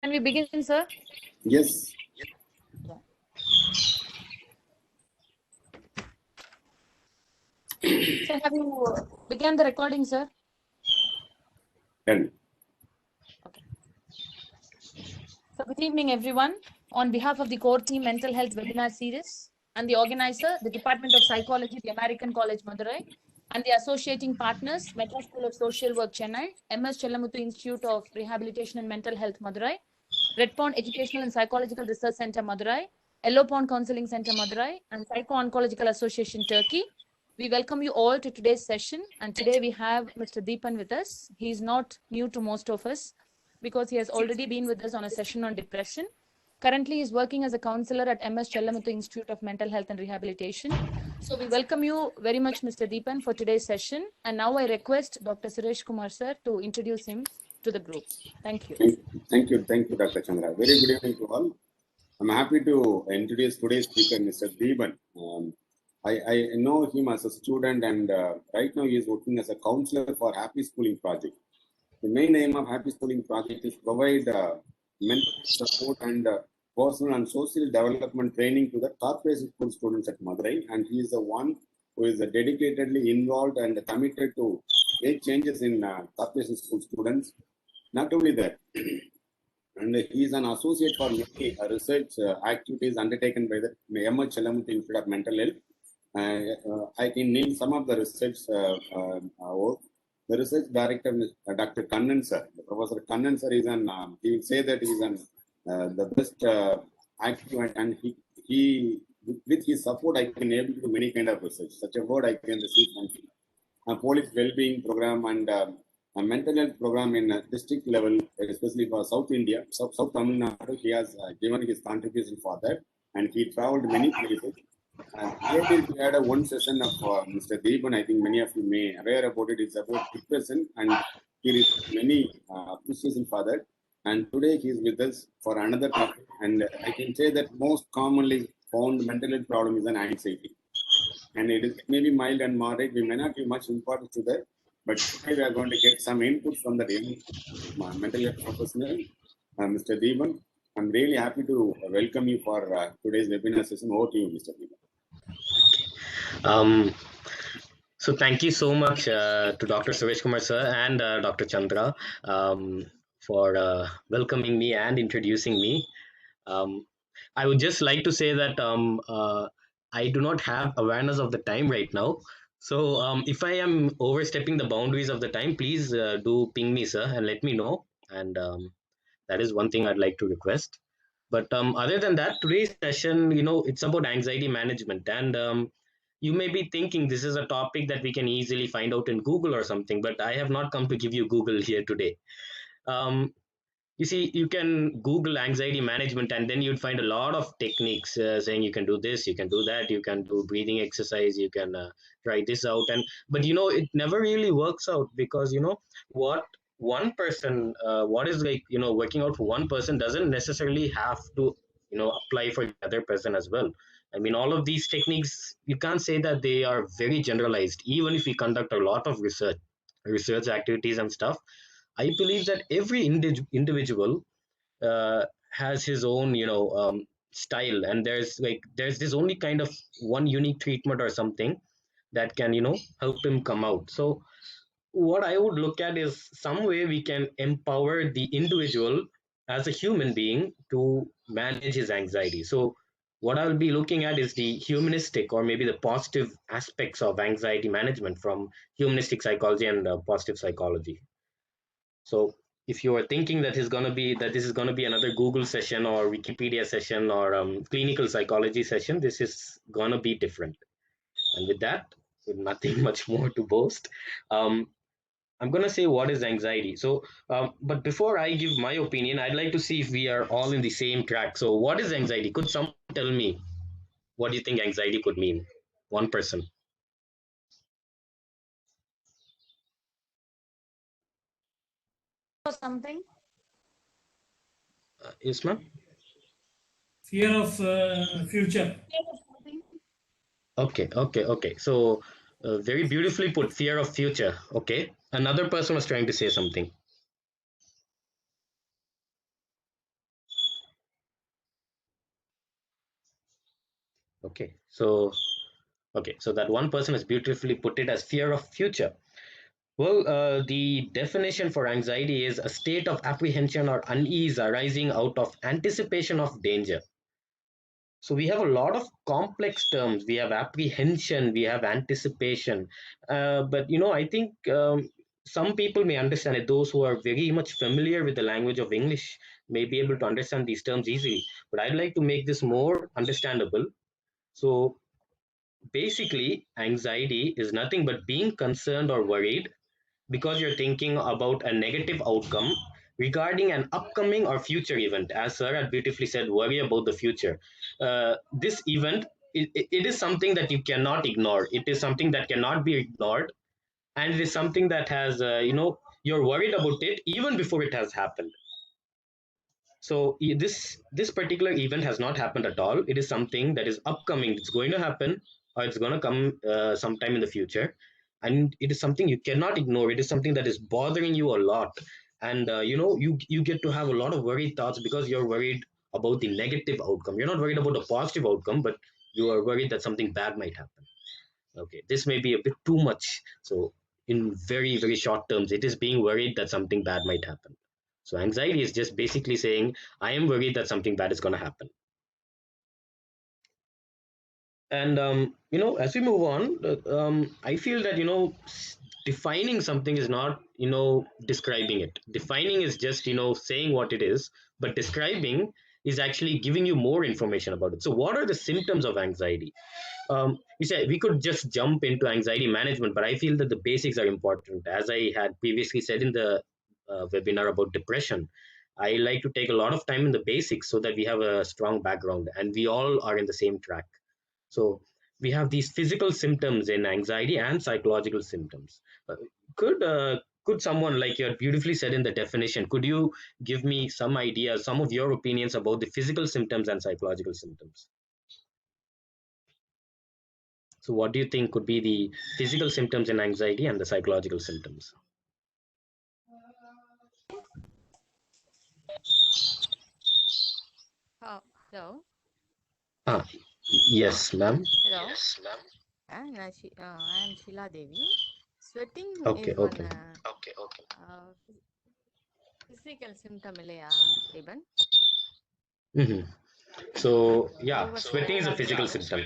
Can we begin, sir? Yes. So have you began the recording, sir? Done. Okay. So good evening, everyone. On behalf of the core team mental health webinar series and the organizer, the Department of Psychology, the American College, Madurai, and the associating partners, Madras School of Social Work, Chennai, MS Chellamuthu Institute of Rehabilitation and Mental Health, Madurai, Red Pond Educational and Psychological Research Center, Madurai, Yellow Pond Counseling Center, Madurai, and Psycho-Oncological Association, Turkey. We welcome you all to today's session. And today we have Mr. Deepan with us. He is not new to most of us because he has already been with us on a session on depression. Currently, he is working as a counselor at MS Chellamuthu Institute of Mental Health and Rehabilitation. So we welcome you very much, Mr. Deepan, for today's session. And now I request Dr. Suresh Kumar, sir, to introduce him to the group. Thank you. Thank you, Dr. Chandra. Very good evening to all. I'm happy to introduce today's speaker, Mr. Deepan. I know him as a student, and right now he is working as a counselor for Happy Schooling Project. The main aim of Happy Schooling Project is provide mental support and personal and social development training to the corporation school students at Madurai, and he is the one who is dedicatedly involved and committed to make changes in corporation school students. Not only that, and he is an associate for many research activities undertaken by the MS Chellamuthu Institute of Mental Health. I can name some of the research work. The research director, Dr. Kannan sir, Professor Kannan sir is an, he will say that he is an, the best active, and he, with his support, I can able to do many kind of research. Such a word I can receive from him. A police well-being program and a mental health program in district level, especially for South India, South Tamil Nadu. He has given his contribution for that, and he traveled many places. Here we had a one session of Mr. Deepan. I think many of you may aware about it. It's about depression, and he received many appreciation for that. And today he is with us for another topic. And I can say that most commonly found mental health problem is an anxiety. And it is maybe mild and moderate. We may not give much importance to that, but today we are going to get some input from the mental health professional, Mr. Deepan. I'm really happy to welcome you for today's webinar session. Over to you, Mr. Deepan. So thank you so much to Dr. Suresh Kumar sir and Dr. Chandra for welcoming me and introducing me. I would just like to say that I do not have awareness of the time right now. So if I am overstepping the boundaries of the time, please do ping me, sir, and let me know. And that is one thing I'd like to request. But other than that, today's session, it's about anxiety management. And you may be thinking this is a topic that we can easily find out in Google or something, but I have not come to give you Google here today. You see, you can Google anxiety management, and then you'd find a lot of techniques saying you can do this, you can do that, you can do breathing exercise, you can try this out. But it never really works out, because what one person, what is working out for one person doesn't necessarily have to apply for the other person as well. I mean, all of these techniques, you can't say that they are very generalized. Even if we conduct a lot of research activities and stuff, I believe that every individual has his own, style, and there's this only kind of one unique treatment or something that can, help him come out. So what I would look at is some way we can empower the individual as a human being to manage his anxiety. So what I'll be looking at is the humanistic, or maybe the positive aspects of anxiety management from humanistic psychology and positive psychology. So if you are thinking that this is going to be another Google session or Wikipedia session or clinical psychology session, this is going to be different. And with that, with nothing much more to boast, I'm going to say what is anxiety. So, but before I give my opinion, I'd like to see if we are all in the same track. So what is anxiety? Could someone tell me what do you think anxiety could mean? One person. Or something? Yes, ma'am? Fear of future. Okay. So very beautifully put, fear of future. Okay. Another person was trying to say something. Okay, so that one person has beautifully put it as fear of future. Well, the definition for anxiety is a state of apprehension or unease arising out of anticipation of danger. So we have a lot of complex terms. We have apprehension, we have anticipation. But I think some people may understand it. Those who are very much familiar with the language of English may be able to understand these terms easily. But I'd like to make this more understandable. So basically, anxiety is nothing but being concerned or worried because you're thinking about a negative outcome regarding an upcoming or future event. As Sir had beautifully said, worry about the future. This event, it is something that you cannot ignore. It is something that cannot be ignored. And it is something that has, you're worried about it even before it has happened. So this particular event has not happened at all. It is something that is upcoming. It's going to happen, or it's going to come sometime in the future, and it is something you cannot ignore. It is something that is bothering you a lot, and you get to have a lot of worried thoughts because you're worried about the negative outcome. You're not worried about a positive outcome, but you are worried that something bad might happen. Okay, this may be a bit too much. So in very, very short terms, it is being worried that something bad might happen. So anxiety is just basically saying, I am worried that something bad is going to happen. And as we move on, I feel that defining something is not describing it. Defining is just saying what it is, but describing is actually giving you more information about it. So what are the symptoms of anxiety? You said we could just jump into anxiety management, but I feel that the basics are important. As I had previously said in the webinar about depression, I like to take a lot of time in the basics so that we have a strong background and we all are in the same track. So we have these physical symptoms in anxiety and psychological symptoms. Could someone, like you had beautifully said in the definition, could you give me some ideas, some of your opinions about the physical symptoms and psychological symptoms? So what do you think could be the physical symptoms in anxiety and the psychological symptoms? Hello. Ah, yes, ma'am. Hello. I am Sheila Devi. Sweating Okay, is one okay. physical symptom, இல்லையா Deban? Mm-hmm. So yeah, You were sweating is a saying physical symptom.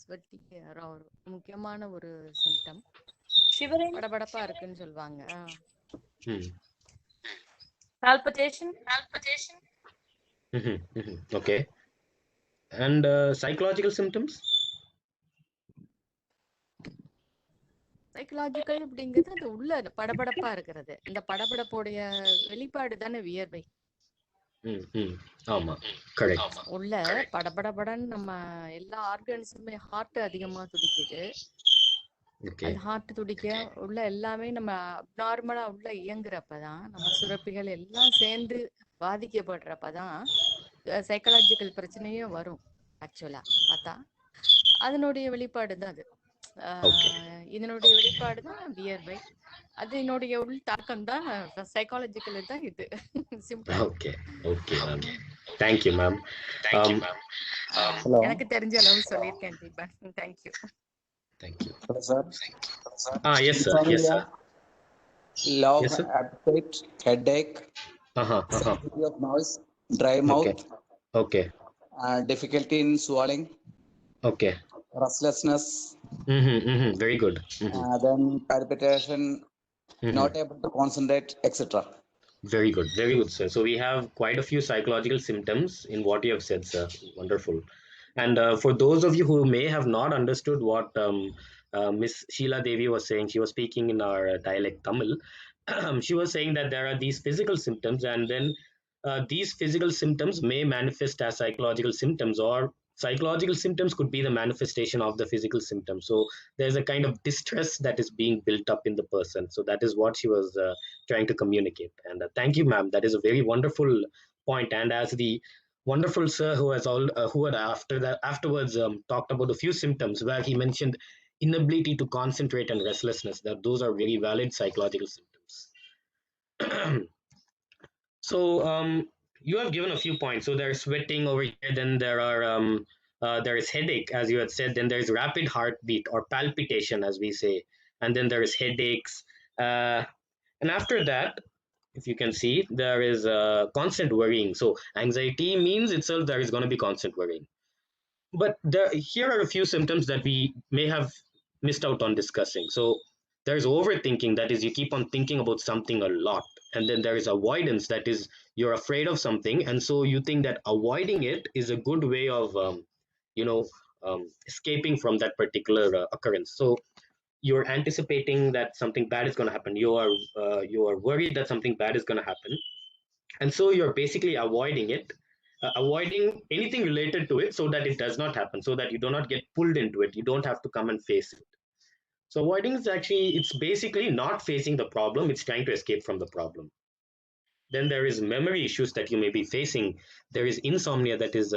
sweating ஒரு முக்கியமான ஒரு symptom. Shivering, படபடப்பா இருக்குன்னு சொல்லுவாங்க. Hmm. palpitation, Okay. And psychological symptoms? Psychological அப்படிங்கிறது அது உள்ள படபடப்பா இருக்கிறது. இந்த படபடப்போடைய வெளிப்பாடு தானே வியர்வை. ஆமா, கரெக்ட். உள்ள படபடபடன்னு நம்ம எல்லா ஆர்கன்ஸுமே ஹார்ட் அதிகமா துடிக்குது. Okay. அந்த ஹார்ட் துடிக்க உள்ள எல்லாமே நம்ம நார்மலா உள்ள இயங்குறப்பதான் நம்ம சுரப்பிகள் எல்லாம் சேர்ந்து பாதிக்கப்படுறப்பதான் சைக்கலாஜிக்கல் பிரச்சனையும் வரும். ஆக்சுவலா பார்த்தா அதனுடைய வெளிப்பாடு தான் அது. இதனுடைய வெளிப்பாடு தான் வியர்வை. அதனுடைய உள் தாக்கம் தான் சைக்காலஜிக்கல் தான் இது. Simple. Okay, ma'am. Thank you, ma'am. எனக்கு தெரிஞ்ச அளவு சொல்லியிருக்கேன் Deepan. Thank you. Thank you. Hello, sir. Yes, sir. Yes, sir. Low Yes, sir. appetite, headache, sensitivity of noise, dry mouth, Okay. difficulty in swallowing, Okay. restlessness, Very good. then palpitation, not able to concentrate, etc. Very good, sir. So we have quite a few psychological symptoms in what you have said, sir. Wonderful. And for those of you who may have not understood what Miss Sheila Devi was saying, she was speaking in our dialect Tamil. She was saying that there are these physical symptoms, and then these physical symptoms may manifest as psychological symptoms, or psychological symptoms could be the manifestation of the physical symptoms. So there's a kind of distress that is being built up in the person. So that is what she was trying to communicate. And thank you, ma'am. That is a very wonderful point. And as the wonderful sir who has who had afterwards talked about a few symptoms where he mentioned inability to concentrate and restlessness, that those are very valid psychological symptoms. So you have given a few points. So there's sweating over here, then there is headache, as you had said, then there's rapid heartbeat or palpitation, as we say, and then there is headaches. And after that, if you can see, there is constant worrying. So anxiety means itself there is going to be constant worrying. But here are a few symptoms that we may have missed out on discussing. So there's overthinking, that is, you keep on thinking about something a lot. And then there is avoidance, that is, you're afraid of something. And so you think that avoiding it is a good way of, you know, escaping from that particular occurrence. So you're anticipating that something bad is going to happen. You are worried that something bad is going to happen, and so you're basically avoiding it, avoiding anything related to it, so that it does not happen, so that you do not get pulled into it. You don't have to come and face it. So avoiding is actually, it's basically not facing the problem, it's trying to escape from the problem. Then there is memory issues that you may be facing. There is insomnia, that is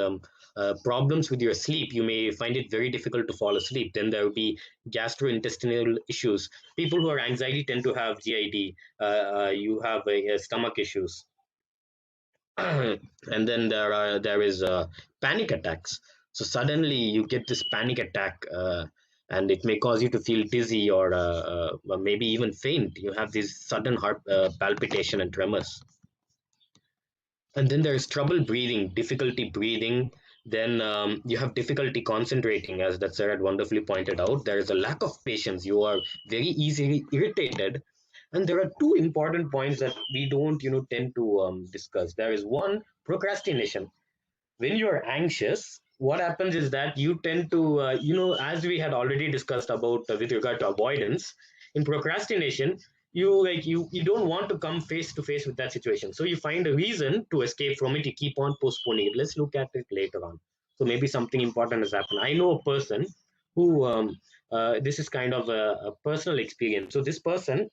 problems with your sleep. You may find it very difficult to fall asleep. Then there will be gastrointestinal issues. People who are anxiety tend to have GID. You have stomach issues. And then there is panic attacks. So suddenly you get this panic attack, and it may cause you to feel dizzy, or maybe even faint. You have these sudden heart palpitation and tremors. And then there's trouble breathing, difficulty breathing. Then you have difficulty concentrating, as that sir had wonderfully pointed out. There is a lack of patience. You are very easily irritated. And there are two important points that we don't, tend to discuss. There is one, procrastination. When you're anxious, what happens is that you tend to, as we had already discussed about with regard to avoidance, in procrastination, you don't want to come face to face with that situation. So you find a reason to escape from it. You keep on postponing it. Let's look at it later on. So maybe something important has happened. I know a person who, this is kind of a personal experience. So this person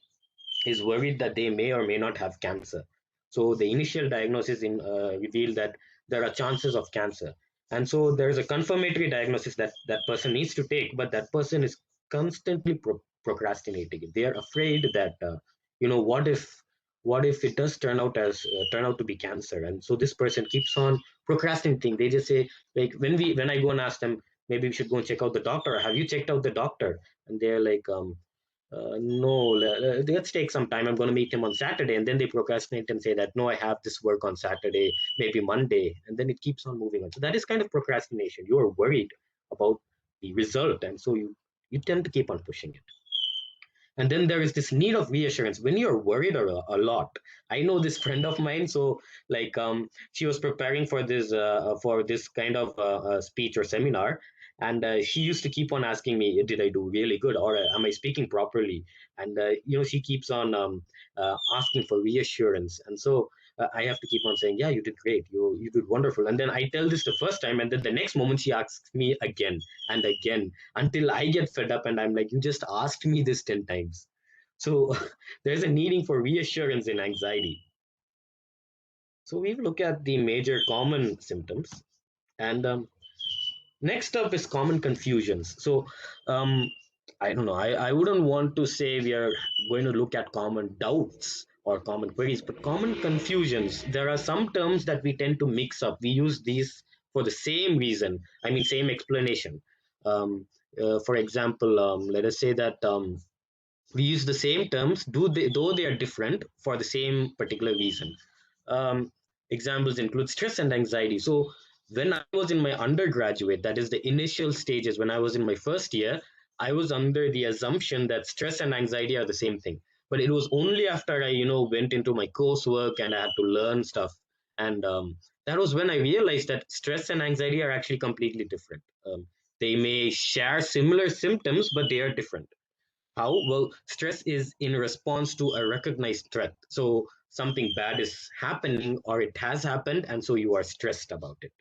is worried that they may or may not have cancer. So the initial diagnosis revealed that there are chances of cancer. And so there is a confirmatory diagnosis that that person needs to take, but that person is constantly procrastinating. They are afraid that, what if it does turn out to be cancer? And so this person keeps on procrastinating. They just say, like, when I go and ask them, maybe we should go and check out the doctor. Have you checked out the doctor? And they're like, no, let's take some time. I'm going to meet him on Saturday. And then they procrastinate and say that, no, I have this work on Saturday, maybe Monday. And then it keeps on moving on. So that is kind of procrastination. You are worried about the result. And so you tend to keep on pushing it. And then there is this need of reassurance when you're worried a lot. I know this friend of mine. So like, she was preparing for this kind of speech or seminar, and she used to keep on asking me, did I do really good, or am I speaking properly? And she keeps on asking for reassurance. And so I have to keep on saying, yeah, you did great, you did wonderful. And then I tell this the first time, and then the next moment she asks me again and again, until I get fed up and I'm like, you just asked me this 10 times. So there's a needing for reassurance in anxiety. So we've looked at the major common symptoms, and next up is common confusions. So I don't know, I wouldn't want to say we are going to look at common doubts or common queries, but common confusions. There are some terms that we tend to mix up. We use these for the same reason, I mean, same explanation. For example, let us say that we use the same terms, though they are different, for the same particular reason. Um, Examples include stress and anxiety. So when I was in my undergraduate, that is the initial stages, when I was in my first year, I was under the assumption that stress and anxiety are the same thing. But it was only after I, went into my coursework and I had to learn stuff. And that was when I realized that stress and anxiety are actually completely different. They may share similar symptoms, but they are different. How? Well, stress is in response to a recognized threat. So something bad is happening or it has happened, and so you are stressed about it.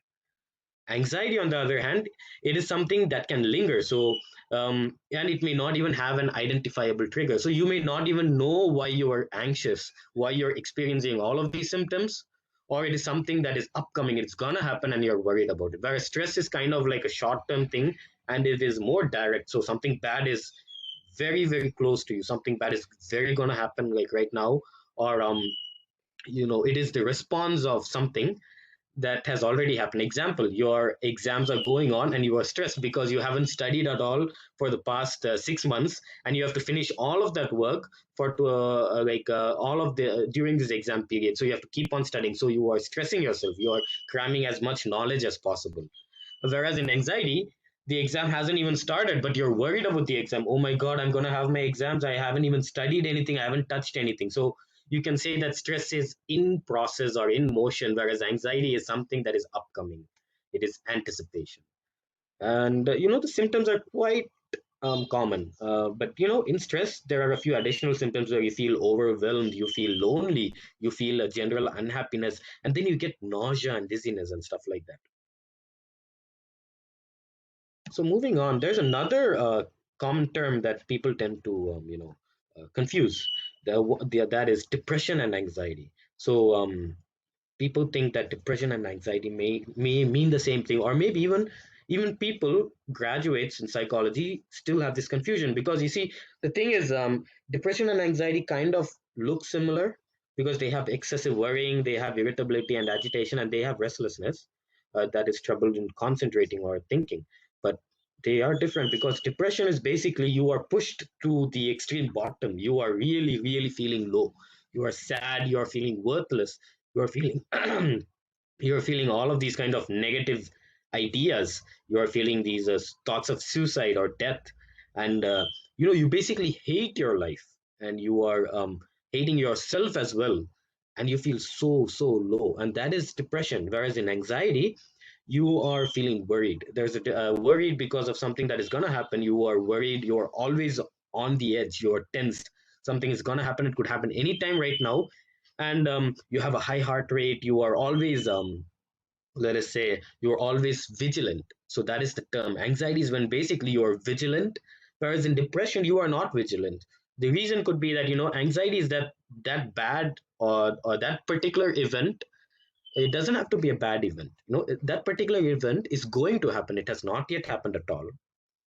Anxiety, on the other hand, it is something that can linger. So, and it may not even have an identifiable trigger. So you may not even know why you are anxious, why you're experiencing all of these symptoms, or it is something that is upcoming. It's gonna happen, and you're worried about it. Whereas stress is kind of like a short-term thing, and it is more direct. So something bad is very, very close to you. Something bad is very gonna happen, like right now, or it is the response of something that has already happened. Example, your exams are going on and you are stressed because you haven't studied at all for the past 6 months, and you have to finish all of that work for all of the during this exam period. So you have to keep on studying. So you are stressing yourself. You are cramming as much knowledge as possible. Whereas in anxiety, the exam hasn't even started, but you're worried about the exam. Oh my God, I'm going to have my exams. I haven't even studied anything. I haven't touched anything. So you can say that stress is in process or in motion, whereas anxiety is something that is upcoming. It is anticipation. And, the symptoms are quite common. But, in stress, there are a few additional symptoms where you feel overwhelmed, you feel lonely, you feel a general unhappiness, and then you get nausea and dizziness and stuff like that. So moving on, there's another common term that people tend to, confuse. That is depression and anxiety. So people think that depression and anxiety may mean the same thing, or maybe even people graduates in psychology still have this confusion, because you see, the thing is, depression and anxiety kind of look similar because they have excessive worrying, they have irritability and agitation, and they have restlessness, that is trouble in concentrating or thinking. But they are different because depression is basically you are pushed to the extreme bottom. You are really, really feeling low. You are sad. You are feeling worthless. You are feeling you're feeling all of these kind of negative ideas. You are feeling these thoughts of suicide or death, and you basically hate your life, and you are hating yourself as well, and you feel so low, and that is depression. Whereas in anxiety, you are feeling worried. There's a worried because of something that is going to happen. You are worried. You are always on the edge. You're tensed. Something is going to happen. It could happen anytime right now, and you have a high heart rate. You are always let us say you're always vigilant. So that is the term. Anxiety is when basically you're vigilant, whereas in depression you are not vigilant. The reason could be that anxiety is that bad, or that particular event. It doesn't have to be a bad event. That particular event is going to happen. It has not yet happened at all.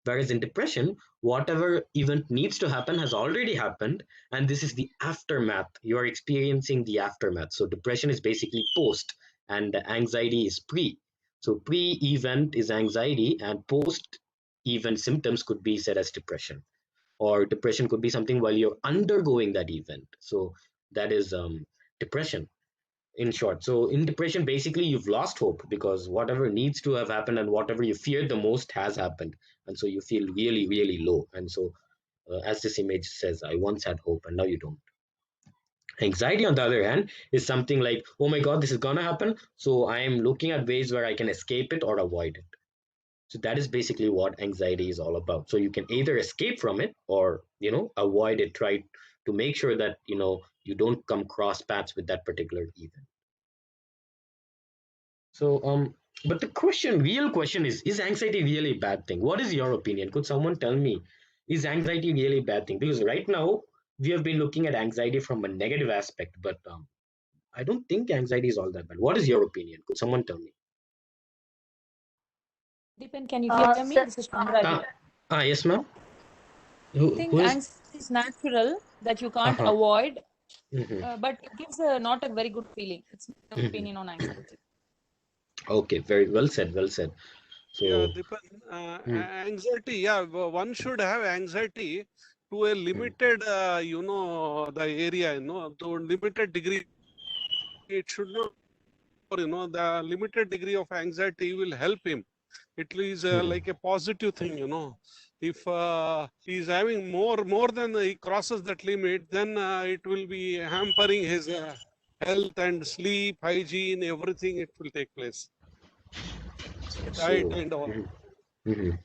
Whereas in depression, whatever event needs to happen has already happened, and this is the aftermath. You are experiencing the aftermath. So depression is basically post, and anxiety is pre. So pre-event is anxiety, and post-event symptoms could be said as depression. Or depression could be something while you're undergoing that event. So that is depression in short. So in depression, basically you've lost hope because whatever needs to have happened and whatever you feared the most has happened, and so you feel really, really low. And so, as this image says, I once had hope and now you don't. Anxiety, on the other hand, is something like, oh my God, this is gonna happen, so I am looking at ways where I can escape it or avoid it. So that is basically what anxiety is all about. So you can either escape from it or avoid it. Try to make sure that you don't come cross paths with that particular event. So, but the real question is anxiety really a bad thing? What is your opinion? Could someone tell me, is anxiety really a bad thing? Because right now we have been looking at anxiety from a negative aspect, but I don't think anxiety is all that bad. What is your opinion? Could someone tell me? Deepan, can you hear me? Sir, This is Chandra here. Yes, ma'am. I think Who is? anxiety is natural that you can't Uh-huh. avoid, Mhm, but it gives not a very good feeling. It's my mhm. opinion on anxiety. Okay, very well said. Well said. Yeah, So, anxiety. Yeah, one should have anxiety to a limited, the area, to a limited degree. It should not, the limited degree of anxiety will help him. It is like a positive thing, If he is having more than he crosses that limit, then it will be hampering his health and sleep, hygiene, everything. It will take place. Diet so and all. mhm.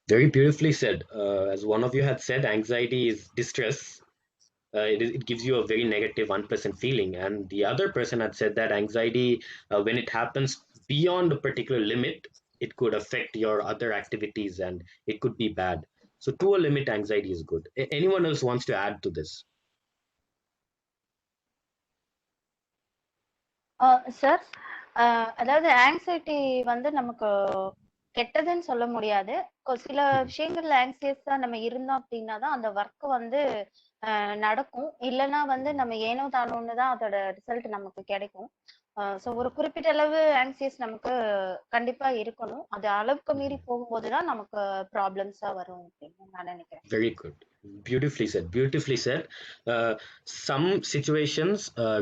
Very beautifully said. As one of you had said, anxiety is distress. It gives you a very negative, unpleasant feeling. And the other person had said that anxiety, when it happens beyond a particular limit, it could affect your other activities and it could be bad. So, to a limit, anxiety is good. Anyone else wants to add to this? Sir அதாவது anxiety வந்து நமக்கு கெட்டதுன்னு சொல்ல முடியாது. சில விஷயங்கள்ல ஆங்ஸியஸா நம்ம இருந்தோம் அப்படின்னா தான் அந்த ஒர்க் வந்து நடக்கும். இல்லன்னா வந்து நம்ம ஏனோ தானோன்னு தான் அதோட ரிசல்ட் நமக்கு கிடைக்கும். ஸோ ஒரு குறிப்பிட்ட அளவு ஆங்ஸியஸ் நமக்கு கண்டிப்பா இருக்கணும். அது அளவுக்கு மீறி போகும்போது தான் நமக்கு ப்ராப்ளம்ஸா வரும் அப்படின்னு நான் நினைக்கிறேன். Very good. Beautifully said. Beautifully said. Some situations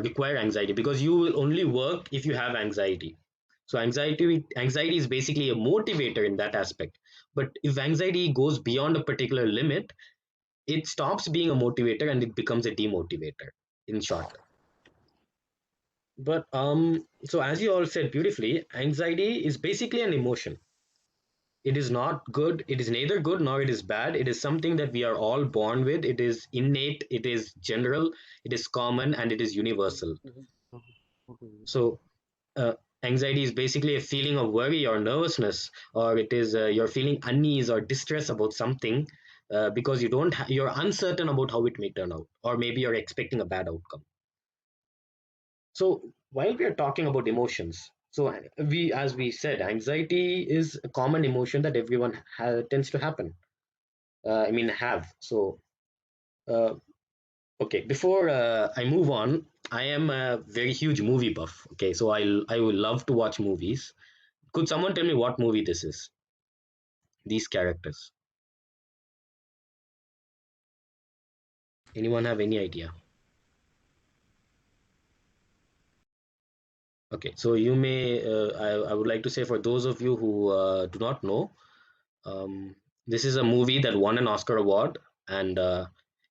require anxiety because you will only work if you have anxiety. So anxiety is basically a motivator in that aspect. But if anxiety goes beyond a particular limit, it stops being a motivator and it becomes a demotivator, in short. But so as you all said beautifully, anxiety is basically an emotion. It is not good, it is neither good nor it is bad. It is something that we are all born with. It is innate, it is general, it is common, and it is universal. So anxiety is basically a feeling of worry or nervousness, or it is you're feeling unease or distress about something because you're uncertain about how it may turn out, or maybe you're expecting a bad outcome. So while we are talking about emotions, so as we said, anxiety is a common emotion that everyone tends to have. So okay, before I move on, I am a very huge movie buff. Okay, so I would love to watch movies. Could someone tell me what movie this is? These characters. Anyone have any idea? Okay, so you may I would like to say, for those of you who do not know, this is a movie that won an Oscar award, and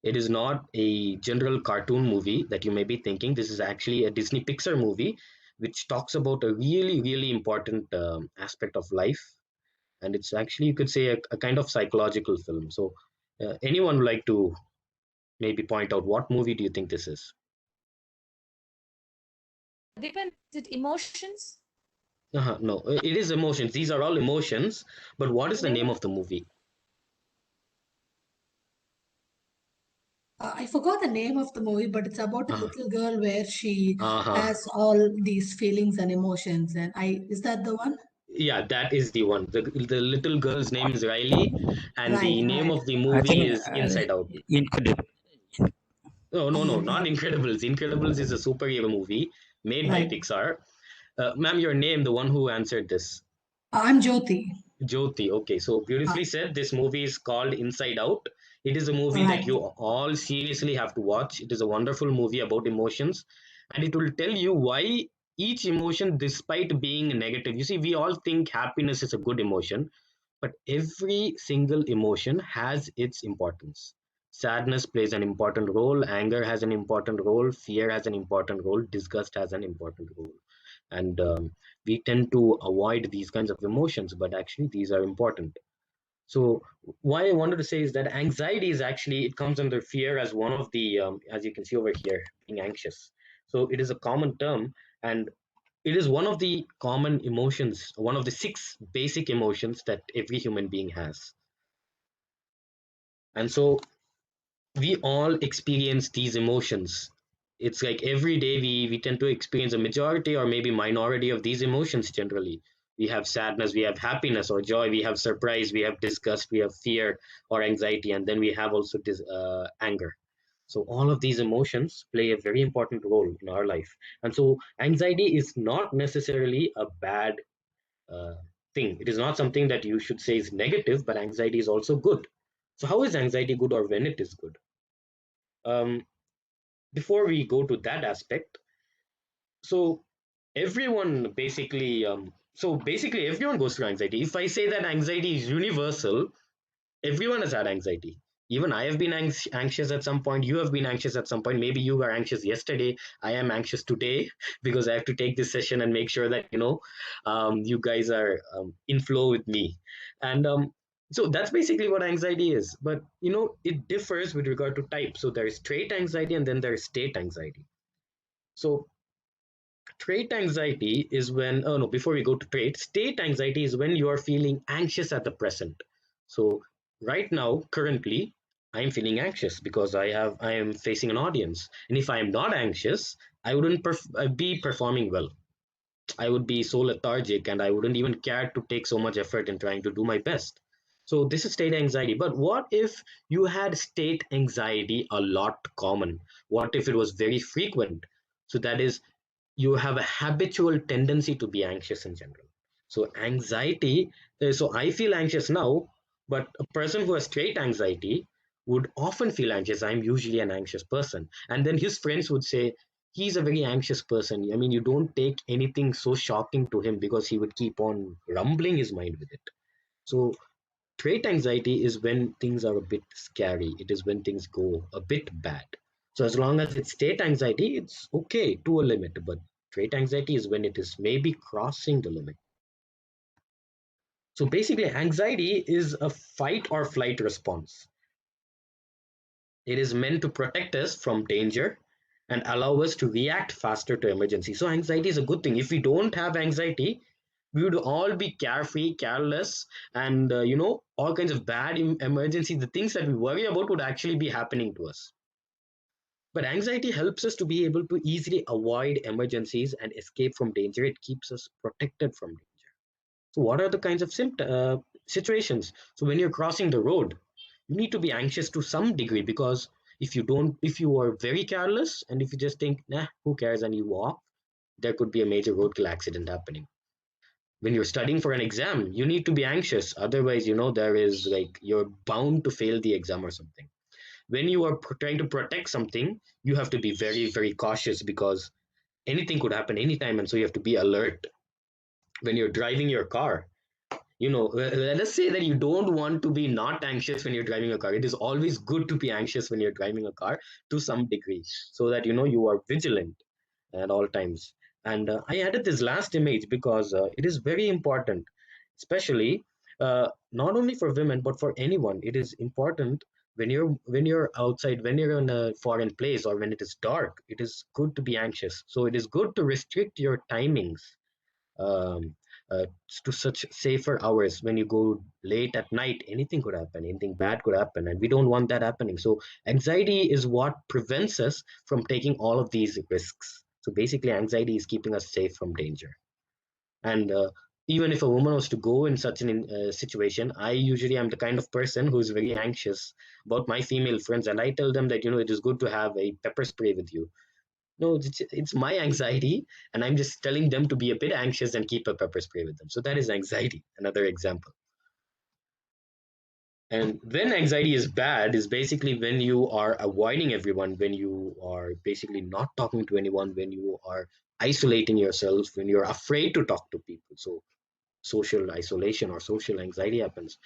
it is not a general cartoon movie that you may be thinking. This is actually a Disney Pixar movie which talks about a really, really important aspect of life. And it's actually, you could say, a kind of psychological film. So, anyone would like to maybe point out what movie do you think this is? Depends. Is it emotions? No, it is emotions. These are all emotions. But what is the name of the movie? I forgot the name of the movie, but it's about a little girl where she Uh-huh. has all these feelings and emotions. And is that the one? Yeah, that is the one. The little girl's name is Riley, and the Right, name right. of the I movie think is Inside Out. incredible. No, not Yeah. Incredibles. Incredibles is a superhero movie made by Right. Pixar. Ma'am, your name, the one who answered this. I'm Jyoti. Jyoti. Okay, so beautifully said. This movie is called Inside Out. It is a movie that Right. you all seriously have to watch. It is a wonderful movie about emotions, and it will tell you why each emotion, despite being negative, you see, we all think happiness is a good emotion, but every single emotion has its importance. Sadness plays an important role, anger has an important role, fear has an important role, disgust has an important role. And we tend to avoid these kinds of emotions, but actually, these are important. So, why I wanted to say is that anxiety is actually, it comes under fear as one of the, as you can see over here, being anxious. So, it is a common term, and it is one of the common emotions, one of the 6 basic emotions that every human being has. And so we all experience these emotions. It's like every day we tend to experience a majority or maybe minority of these emotions generally. We have sadness, we have happiness or joy, we have surprise, we have disgust, we have fear or anxiety, and then we have also anger. So all of these emotions play a very important role in our life. And so anxiety is not necessarily a bad uh, thing. It is not something that you should say is negative, but anxiety is also good. So how is anxiety good, or when it is good? Um, Before we go to that aspect, so everyone basically, everyone goes through anxiety. If I say that anxiety is universal, everyone has had anxiety. Even I have been anxious at some point. You have been anxious at some point. Maybe you were anxious yesterday. I am anxious today because I have to take this session and make sure that you guys are in flow with me. And so that's basically what anxiety is. But it differs with regard to type. So there is trait anxiety and then there is state anxiety. So trait anxiety is when, oh no, before we go to trait, state anxiety is when you are feeling anxious at the present. So right now, currently, I'm feeling anxious because I am facing an audience. And if I am not anxious, I wouldn't be performing well. I would be so lethargic and I wouldn't even care to take so much effort in trying to do my best. So this is state anxiety. But what if you had state anxiety a lot common? What if it was very frequent? So that is, you have a habitual tendency to be anxious in general. So anxiety, so I feel anxious now, but a person who has straight anxiety would often feel anxious. I'm usually an anxious person. And then his friends would say, he's a very anxious person. I mean, you don't take anything so shocking to him because he would keep on rumbling his mind with it. So trait anxiety is when things are a bit scary. It is when things go a bit bad. So as long as it's state anxiety, it's okay to a limit. But trait anxiety is when it is maybe crossing the limit. So basically, anxiety is a fight or flight response. It is meant to protect us from danger and allow us to react faster to emergency. So anxiety is a good thing. If we don't have anxiety, we would all be carefree, careless, and all kinds of bad emergencies. The things that we worry about would actually be happening to us. But anxiety helps us to be able to easily avoid emergencies and escape from danger. It keeps us protected from danger. So what are the kinds of situations? So when you're crossing the road, you need to be anxious to some degree, because if you are very careless and if you just think, nah, who cares, and you walk, there could be a major roadkill accident happening. When you're studying for an exam, you need to be anxious. Otherwise, there is like you're bound to fail the exam or something. When you are trying to protect something, you have to be very, very cautious because anything could happen anytime. And so you have to be alert. When you're driving your car, let us say that you don't want to be not anxious when you're driving a car. It is always good to be anxious when you're driving a car to some degree, so that you are vigilant at all times. And I added this last image because it is very important, especially not only for women but for anyone. It is important when you're outside, when you're in a foreign place, or when it is dark. It is good to be anxious. So it is good to restrict your timings um, uh, to such safer hours. When you go late at night, anything could happen, anything bad could happen, and we don't want that happening. So anxiety is what prevents us from taking all of these risks. So basically, anxiety is keeping us safe from danger. And even if a woman was to go in such an situation, I usually am the kind of person who's very anxious about my female friends, and I tell them that it is good to have a pepper spray with you. No, it's my anxiety, and I'm just telling them to be a bit anxious and keep a pepper spray with them. So that is anxiety, another example. And when anxiety is bad is basically when you are avoiding everyone, when you are basically not talking to anyone, when you are isolating yourself, when you're afraid to talk to people. So social isolation or social anxiety happens.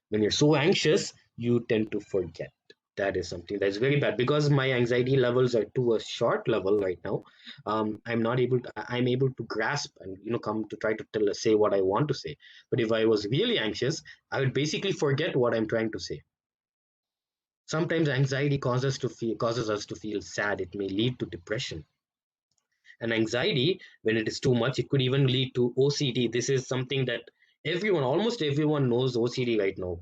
When you're so anxious, you tend to forget. That is something that's very bad, because my anxiety levels are to a short level right now. I'm able to grasp and come to try to say what I want to say. But if I was really anxious, I would basically forget what I'm trying to say. Sometimes anxiety causes us to feel sad. It may lead to depression. And anxiety, when it is too much, it could even lead to OCD. This is something that almost everyone knows OCD right now.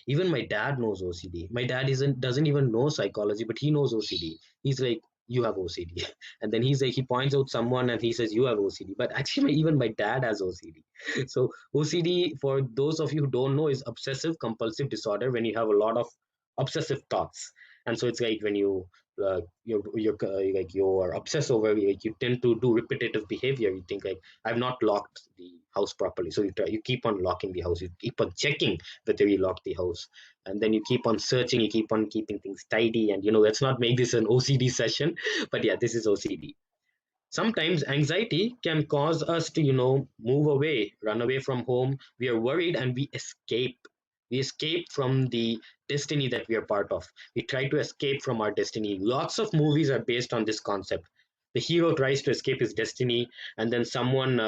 Even my dad knows OCD. My dad doesn't even know psychology, but he knows OCD. He's like, you have OCD. And then he points out someone and he says, you have OCD. But actually, even my dad has OCD. So OCD, for those of you who don't know, is obsessive compulsive disorder, when you have a lot of obsessive thoughts. And so it's like when you're obsessed over, like you tend to do repetitive behavior. You think like, I've not locked the house properly, so you keep on locking the house, you keep on checking whether you lock the house, and then you keep on searching, you keep on keeping things tidy. And let's not make this an OCD session, but yeah, this is OCD. Sometimes anxiety can cause us to move away, run away from home. We are worried and we escape from the destiny that we are part of. We try to escape from our destiny. Lots of movies are based on this concept. The hero tries to escape his destiny, and then someone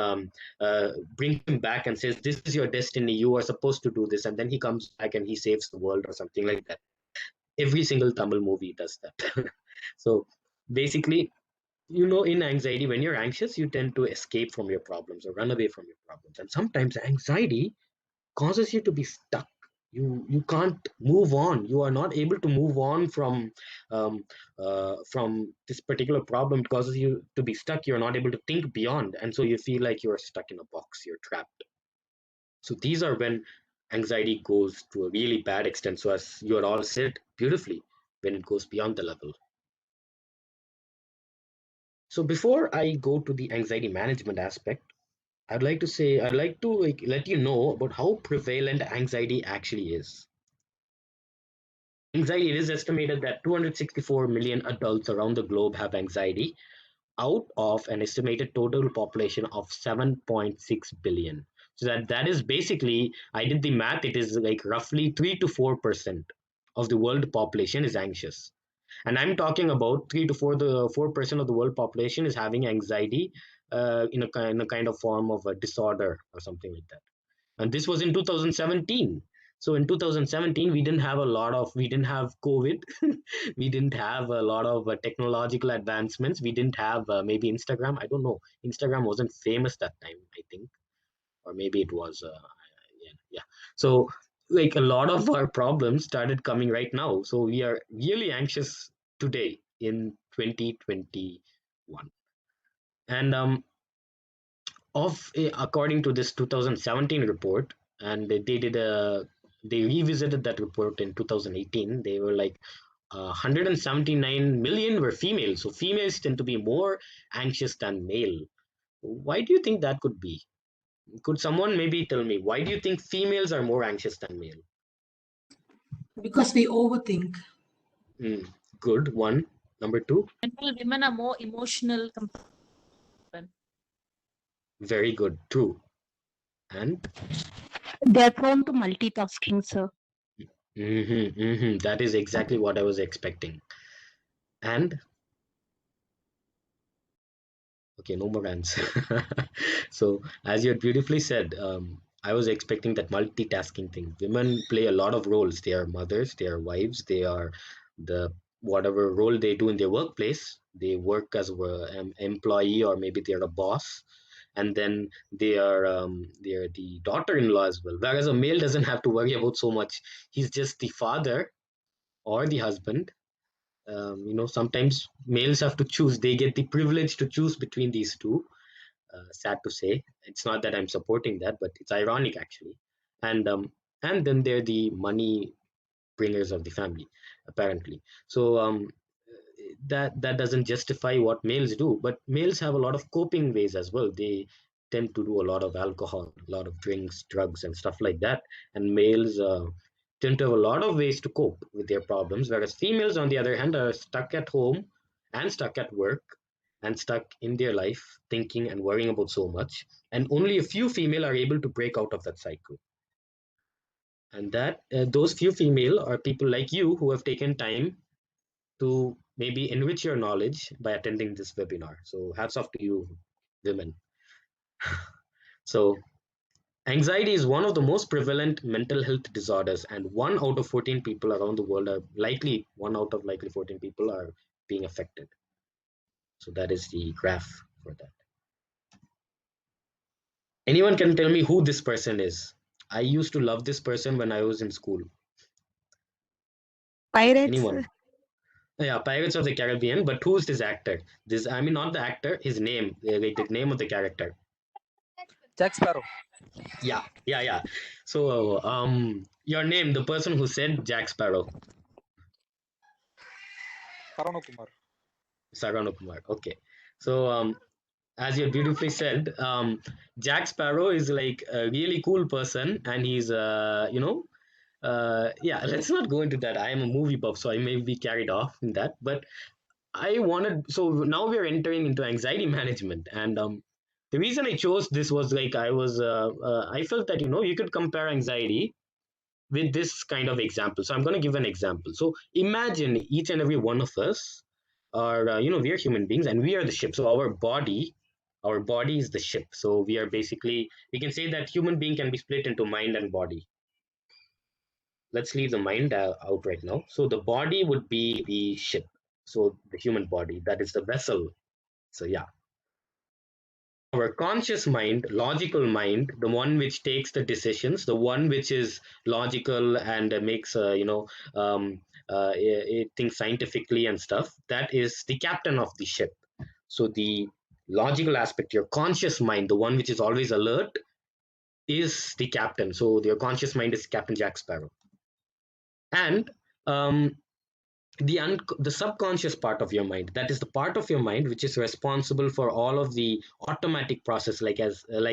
brings him back and says, this is your destiny, you are supposed to do this, and then he comes back and he saves the world or something like that. Every single Tamil movie does that. So basically, in anxiety, when you're anxious, you tend to escape from your problems or run away from your problems. And sometimes anxiety causes you to be stuck. You can't move on. You are not able to move on from this particular problem. It causes you to be stuck. You're not able to think beyond, and so you feel like you're stuck in a box. You're trapped. So these are when anxiety goes to a really bad extent. So as you all said beautifully, when it goes beyond the level. So before I go to the anxiety management aspect, I'd like to let you know about how prevalent anxiety actually is. Anxiety, it is estimated that 264 million adults around the globe have anxiety out of an estimated total population of 7.6 billion. So that is basically, I did the math, it is like roughly 3 to 4% of the world population is anxious. And I'm talking about 3 to 4% of the world population is having anxiety in a kind of form of a disorder or something like that. And this was in 2017. So in 2017 we didn't have COVID. We didn't have a lot of technological advancements. We didn't have maybe Instagram, I don't know, Instagram wasn't famous that time, I think, or maybe it was yeah. So like a lot of our problems started coming right now, so we are really anxious today in 2021. And according to this 2017 report, and they revisited that report in 2018. They were like 179 million were females, so females tend to be more anxious than male. Why do you think that could be? Could someone maybe tell me, why do you think females are more anxious than male? Because we overthink. Good one. Number two? Women are more emotional. Very good. True. And? They're prone to multitasking, sir. That is exactly what I was expecting. And? Okay, no more answer. So, as you had beautifully said, I was expecting that multitasking thing. Women play a lot of roles. They are mothers, they are wives, they are the whatever role they do in their workplace. They work as an employee, or maybe they are a boss, and then they are the daughter-in-law as well. Whereas a male doesn't have to worry about so much. He's just the father or the husband. Sometimes males have to choose. They get the privilege to choose between these two. Sad to say, it's not that I'm supporting that, but it's ironic actually. And then they're the money bringers of the family, apparently. So that doesn't justify what males do, but males have a lot of coping ways as well. They tend to do a lot of alcohol, a lot of drinks, drugs, and stuff like that. And males tend to have a lot of ways to cope with their problems, whereas females, on the other hand, are stuck at home and stuck at work and stuck in their life, thinking and worrying about so much. And only a few female are able to break out of that cycle. And that those few female are people like you who have taken time to maybe enrich your knowledge by attending this webinar. So hats off to you, women. So anxiety is one of the most prevalent mental health disorders, and 1 out of 14 people around the world are likely, 1 out of likely 14 people are being affected. So that is the graph for that. Anyone can tell me who this person is? I used to love this person when I was in school. Pirates. Anyone? Yeah, Pirates of the Caribbean, but who's this actor? I mean, not the actor, his name, like the name of the character. Jack Sparrow. Yeah. So, your name, the person who said Jack Sparrow. Sarano Kumar. Okay. So, as you beautifully said, Jack Sparrow is like a really cool person, and he's, yeah, let's not go into that. I am a movie buff, so I may be carried off in that. But so now we're entering into anxiety management. And the reason I chose this was like, I felt that, you could compare anxiety with this kind of example. So I'm going to give an example. So imagine each and every one of us are, we are human beings and we are the ship. So our body is the ship. So we can say that human being can be split into mind and body. Let's leave the mind out right now. So the body would be the ship. So the human body, that is the vessel. So yeah. Our conscious mind, logical mind, the one which takes the decisions, the one which is logical and makes, it thinks scientifically and stuff, that is the captain of the ship. So the logical aspect, your conscious mind, the one which is always alert, is the captain. So your conscious mind is Captain Jack Sparrow. And um, the subconscious part of your mind, that is the part of your mind which is responsible for all of the automatic process, like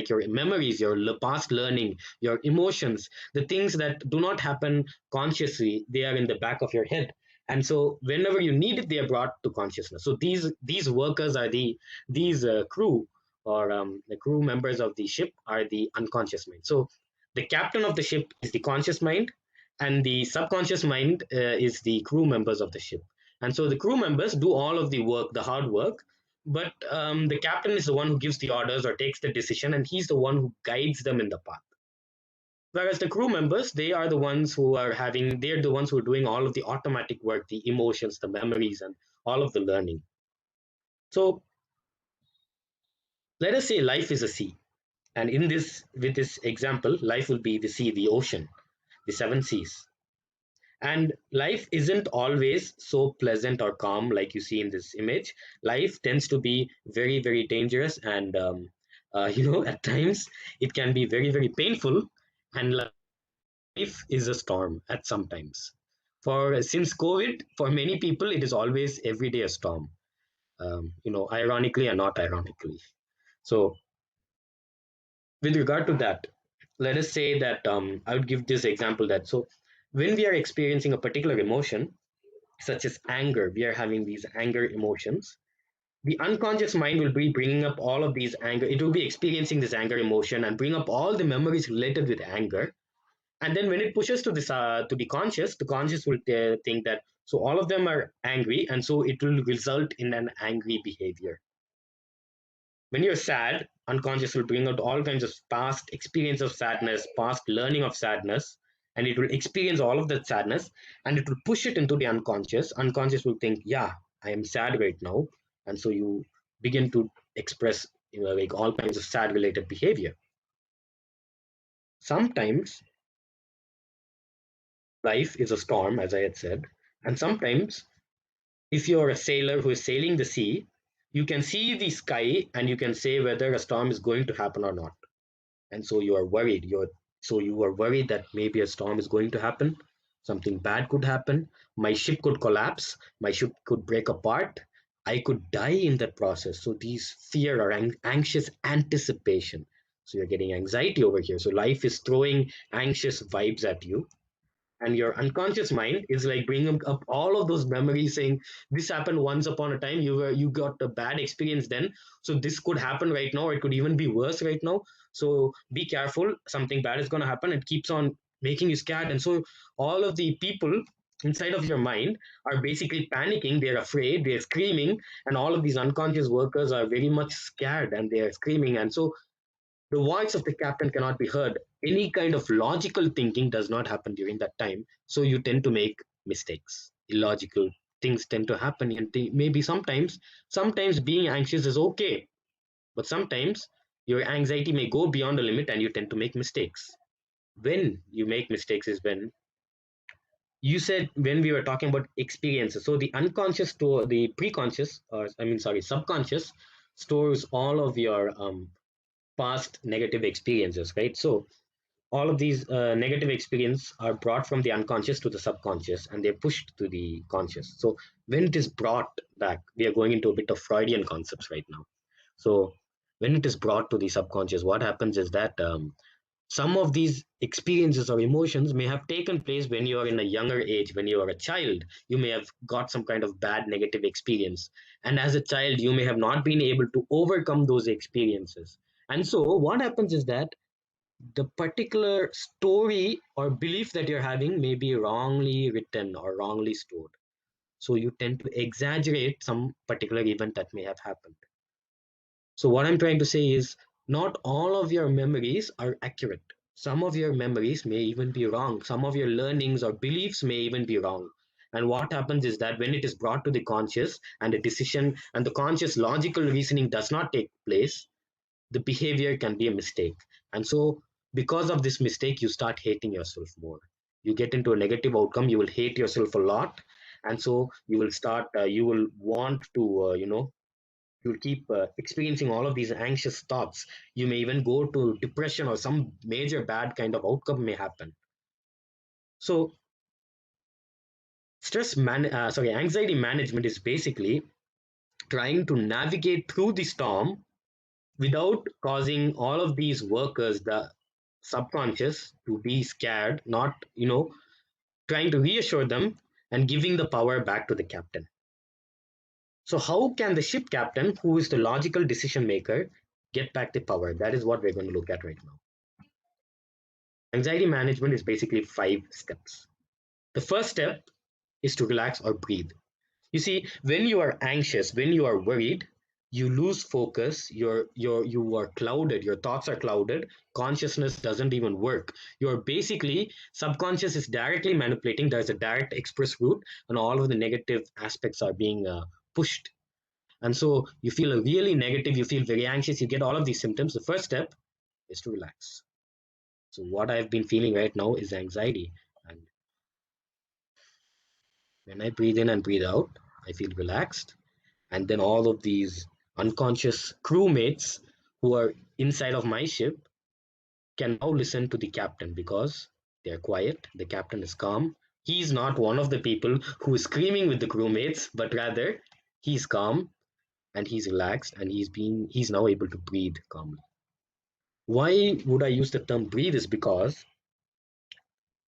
your memories, your past learning, your emotions, the things that do not happen consciously, they are in the back of your head. And so whenever you need it, they are brought to consciousness. So these workers are these crew, or the crew members of the ship are the unconscious mind. So the captain of the ship is the conscious mind, and the subconscious mind is the crew members of the ship. And so the crew members do all of the work, the hard work, but the captain is the one who gives the orders or takes the decision, and he's the one who guides them in the path. Whereas the crew members, they're the ones who are doing all of the automatic work, the emotions, the memories, and all of the learning. So let us say life is a sea, and with this example, life will be the sea, the ocean, the seven seas. And life isn't always so pleasant or calm like you see in this image. Life tends to be very, very dangerous, and at times it can be very, very painful. And life is a storm at some times. For since COVID, for many people, it is always every day a storm. Ironically and not ironically. So, with regard to that, let us say that I would give this example that when we are experiencing a particular emotion, such as anger, we are having these anger emotions. The unconscious mind will be bringing up all of these anger. It will be experiencing this anger emotion and bring up all the memories related with anger. And then when it pushes to the conscious will think that so all of them are angry, and so it will result in an angry behavior. When you're sad, unconscious will bring out all kinds of past experience of sadness, past learning of sadness, and it will experience all of that sadness, and it will push it into the unconscious. Unconscious will think, yeah, I am sad right now. And so you begin to express like all kinds of sad related behavior. Sometimes life is a storm, as I had said, and sometimes if you're a sailor who is sailing the sea, you can see the sky and you can say whether a storm is going to happen or not. And so you are worried. You are worried that maybe a storm is going to happen, something bad could happen, my ship could collapse, my ship could break apart, I could die in that process. So these fear or anxious anticipation. So you're getting anxiety over here. So life is throwing anxious vibes at you, and your unconscious mind is like bringing up all of those memories, saying this happened once upon a time, you got a bad experience then, so this could happen right now, or it could even be worse right now, so be careful, something bad is going to happen. It keeps on making you scared, and so all of the people inside of your mind are basically panicking, they're afraid, they're screaming, and all of these unconscious workers are very much scared and they're screaming, and so the voice of the captain cannot be heard. Any kind of logical thinking does not happen during that time. So you tend to make mistakes. Illogical things tend to happen. And maybe sometimes being anxious is okay. But sometimes your anxiety may go beyond a limit and you tend to make mistakes. When you make mistakes is when you said, when we were talking about experiences. So the unconscious store, the preconscious, or subconscious stores all of your past negative experiences, right? So all of these negative experiences are brought from the unconscious to the subconscious, and they're pushed to the conscious. So when it is brought back, we are going into a bit of Freudian concepts right now. So when it is brought to the subconscious, what happens is that some of these experiences or emotions may have taken place when you are in a younger age. When you are a child, you may have got some kind of bad negative experience, and as a child you may have not been able to overcome those experiences. And so what happens is that the particular story or belief that you're having may be wrongly written or wrongly stored, so you tend to exaggerate some particular event that may have happened. So what I'm trying to say is, not all of your memories are accurate. Some of your memories may even be wrong. Some of your learnings or beliefs may even be wrong. And what happens is that when it is brought to the conscious and the decision and the conscious logical reasoning does not take place, the behavior can be a mistake. And so because of this mistake, you start hating yourself more. You get into a negative outcome, you will hate yourself a lot. And so you will want to, you'll keep experiencing all of these anxious thoughts. You may even go to depression, or some major bad kind of outcome may happen. So anxiety management is basically trying to navigate through the storm without causing all of these workers, the subconscious, to be scared, not, trying to reassure them and giving the power back to the captain. So how can the ship captain, who is the logical decision maker, get back the power? That is what we're going to look at right now. Anxiety management is basically 5 steps. The first step is to relax or breathe. You see, when you are anxious, when you are worried, you lose focus, you are clouded, your thoughts are clouded, consciousness doesn't even work. You're basically, subconscious is directly manipulating, there's a direct express route, and all of the negative aspects are being pushed. And so you feel really negative, you feel very anxious, you get all of these symptoms. The first step is to relax. So what I've been feeling right now is anxiety. And when I breathe in and breathe out, I feel relaxed. And then all of these unconscious crewmates who are inside of my ship can now listen to the captain, because they're quiet, the captain is calm. He's not one of the people who is screaming with the crewmates, but rather he's calm and he's relaxed, and he's now able to breathe calmly. Why would I use the term breathe is because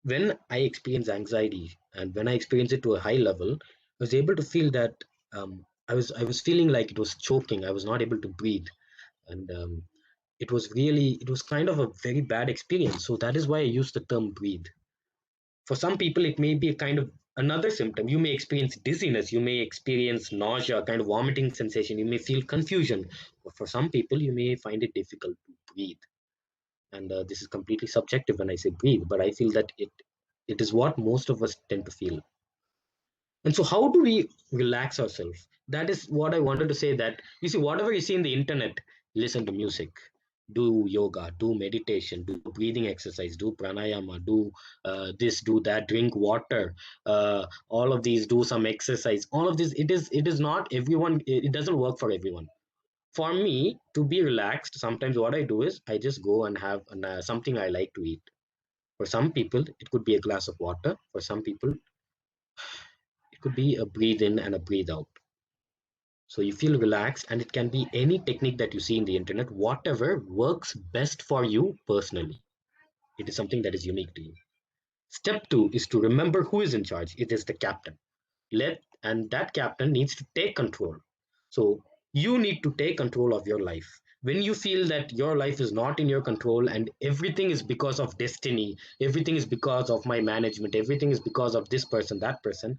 when I experience anxiety, and when I experience it to a high level, I was able to feel that I was feeling like it was choking. I was not able to breathe, and it was kind of a very bad experience. So that is why I use the term breathe. For some people, it may be a kind of another symptom. You may experience dizziness, you may experience nausea, kind of vomiting sensation, you may feel confusion. But for some people, you may find it difficult to breathe. And this is completely subjective when I say breathe, but I feel that it is what most of us tend to feel. And so how do we relax ourselves? That is what I wanted to say, that you see, whatever you see in the internet, listen to music, do yoga, do meditation, do breathing exercise, do pranayama, do this, do that, drink water, all of these, do some exercise. All of this, it is not everyone, it doesn't work for everyone. For me, to be relaxed, sometimes what I do is I just go and have something I like to eat. For some people, it could be a glass of water. For some people, it could be a breathe in and a breathe out. So you feel relaxed, and it can be any technique that you see in the internet, whatever works best for you personally. It is something that is unique to you. Step 2 is to remember who is in charge. It is the captain. And that captain needs to take control. So you need to take control of your life. When you feel that your life is not in your control and everything is because of destiny, everything is because of my management, everything is because of this person, that person,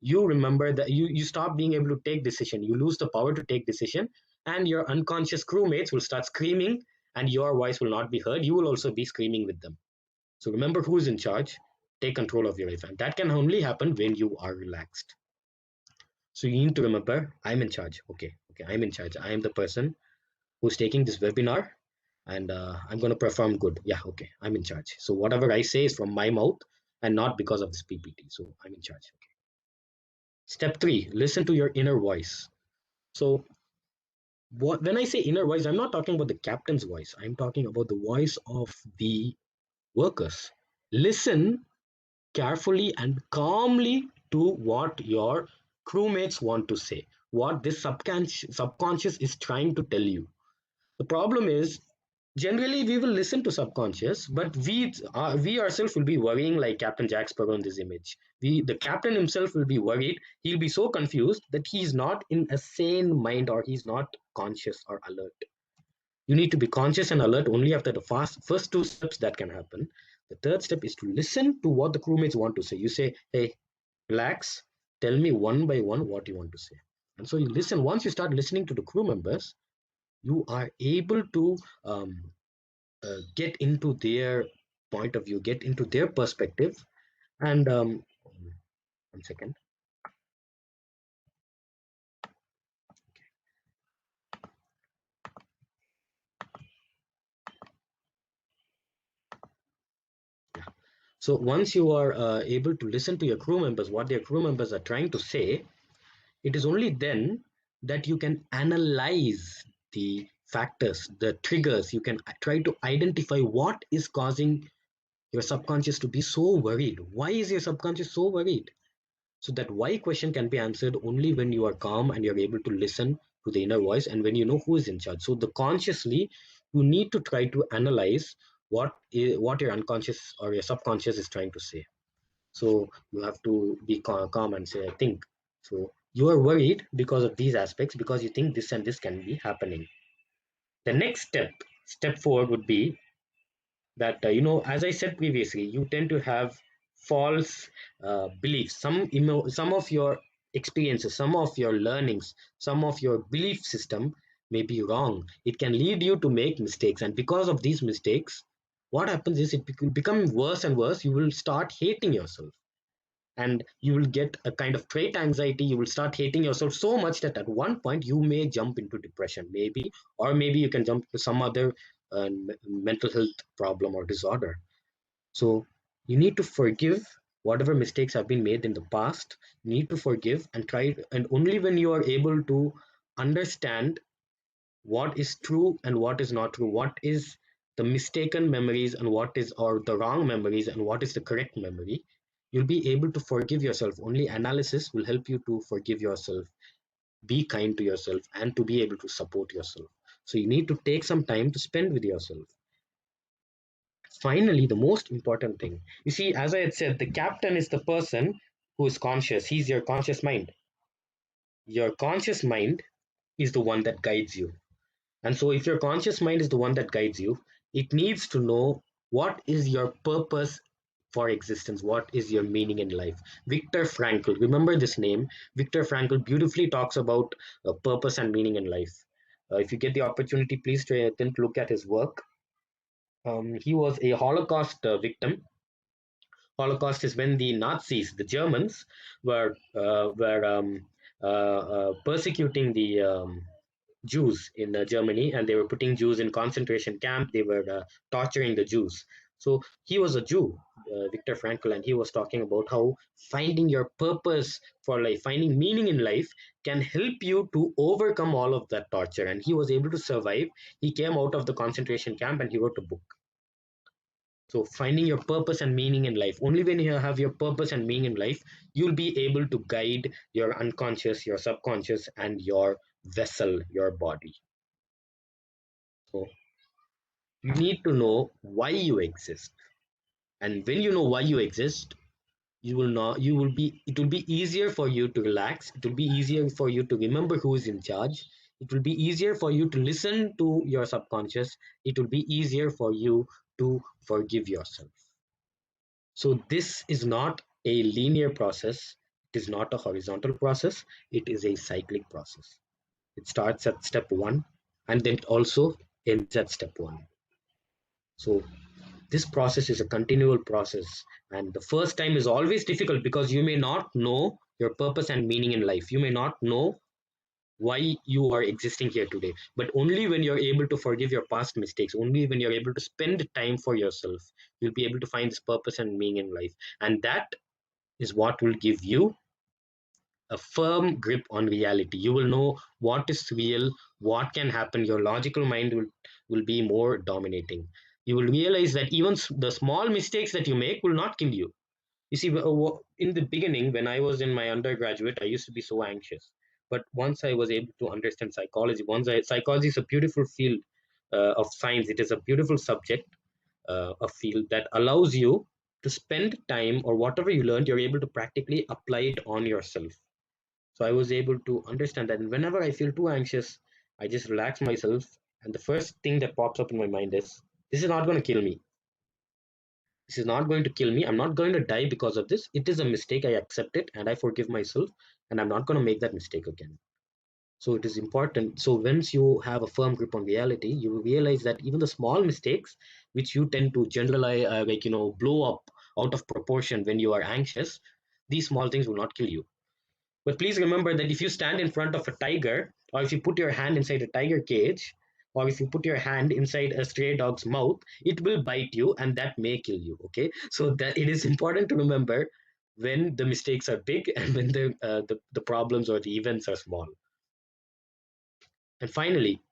you remember that you stop being able to take decision, you lose the power to take decision, and your unconscious crewmates will start screaming, and your voice will not be heard. You will also be screaming with them. So remember who is in charge, take control of your life, and that can only happen when you are relaxed. So you need to remember, I'm in charge. Okay, I'm in charge. I am the person who's taking this webinar, and I'm going to perform good. Yeah, okay, I'm in charge. So whatever I say is from my mouth and not because of this PPT. So I'm in charge. Okay. Step 3, listen to your inner voice. So when I say inner voice, I'm not talking about the captain's voice. I'm talking about the voice of the workers. Listen carefully and calmly to what your crewmates want to say, what this subconscious is trying to tell you. The problem is, generally we will listen to subconscious, but we ourselves will be worrying like Captain Jack Sparrow in this image. The captain himself will be worried. He'll be so confused that he's not in a sane mind, or he's not conscious or alert. You need to be conscious and alert only after the first 2 steps that can happen. The third step is to listen to what the crewmates want to say. You say, hey, relax, tell me one by one what you want to say. And so you listen. Once you start listening to the crew members, you are able to get into their point of view, get into their perspective. And 1 second. So once you are able to listen to your crew members, what their crew members are trying to say, it is only then that you can analyze the factors, the triggers. You can try to identify what is causing your subconscious to be so worried. Why is your subconscious so worried? So that why question can be answered only when you are calm and you're able to listen to the inner voice and when you know who is in charge. So the consciously, you need to try to analyze what your unconscious or your subconscious is trying to say. So you have to be calm and say, I think. So you are worried because of these aspects, because you think this and this can be happening. The next step forward would be that, as I said previously, you tend to have false beliefs. Some of your experiences, some of your learnings, some of your belief system may be wrong. It can lead you to make mistakes, and because of these mistakes, what happens is it will become worse and worse. You will start hating yourself, and you will get a kind of trait anxiety. You will start hating yourself so much that at one point you may jump into depression, maybe, or maybe you can jump to some other mental health problem or disorder. So you need to forgive whatever mistakes have been made in the past. You need to forgive and try, and only when you are able to understand what is true and what is not true, what is the mistaken memories and what is, or the wrong memories, and what is the correct memory, you'll be able to forgive yourself. Only analysis will help you to forgive yourself, be kind to yourself, and to be able to support yourself. So you need to take some time to spend with yourself. Finally, the most important thing, you see, as I had said, the captain is the person who is conscious. He's your conscious mind. Your conscious mind is the one that guides you. And so, if your conscious mind is the one that guides you, it needs to know what is your purpose for existence, what is your meaning in life. Viktor Frankl, remember this name. Viktor Frankl beautifully talks about purpose and meaning in life. If you get the opportunity, please try to look at his work. He was a Holocaust victim. Holocaust is when the Nazis, the Germans, were persecuting the Jews in Germany, and they were putting Jews in concentration camp. They were torturing the Jews. So he was a Jew, Viktor Frankl, and he was talking about how finding your purpose for life, finding meaning in life, can help you to overcome all of that torture. And he was able to survive. He came out of the concentration camp and he wrote a book. So finding your purpose and meaning in life. Only when you have your purpose and meaning in life, you'll be able to guide your unconscious, your subconscious, and your vessel, your body. So you need to know why you exist. And when you know why you exist, it will be easier for you to relax. It will be easier for you to remember who is in charge. It will be easier for you to listen to your subconscious. It will be easier for you to forgive yourself. So this is not a linear process. It is not a horizontal process. It is a cyclic process. It starts at step 1 and then it also ends at step 1. So this process is a continual process, and the first time is always difficult because you may not know your purpose and meaning in life. You may not know why you are existing here today, but only when you're able to forgive your past mistakes, only when you're able to spend time for yourself, you'll be able to find this purpose and meaning in life. And that is what will give you a firm grip on reality. You will know what is real, what can happen. Your logical mind will be more dominating. You will realize that even the small mistakes that you make will not kill you. You see, in the beginning, when I was in my undergraduate, I used to be so anxious. But once I was able to understand psychology, psychology is a beautiful field of science. It is a beautiful subject, a field that allows you to spend time, or whatever you learned, you're able to practically apply it on yourself. So I was able to understand that. And whenever I feel too anxious, I just relax myself. And the first thing that pops up in my mind is, this is not going to kill me. This is not going to kill me. I'm not going to die because of this. It is a mistake. I accept it and I forgive myself. And I'm not going to make that mistake again. So it is important. So once you have a firm grip on reality, you will realize that even the small mistakes, which you tend to generalize, blow up out of proportion when you are anxious, these small things will not kill you. But please remember that if you stand in front of a tiger, or if you put your hand inside a tiger cage, or if you put your hand inside a stray dog's mouth, it will bite you and that may kill you. Okay, so that it is important to remember when the mistakes are big and when the problems or the events are small. And finally,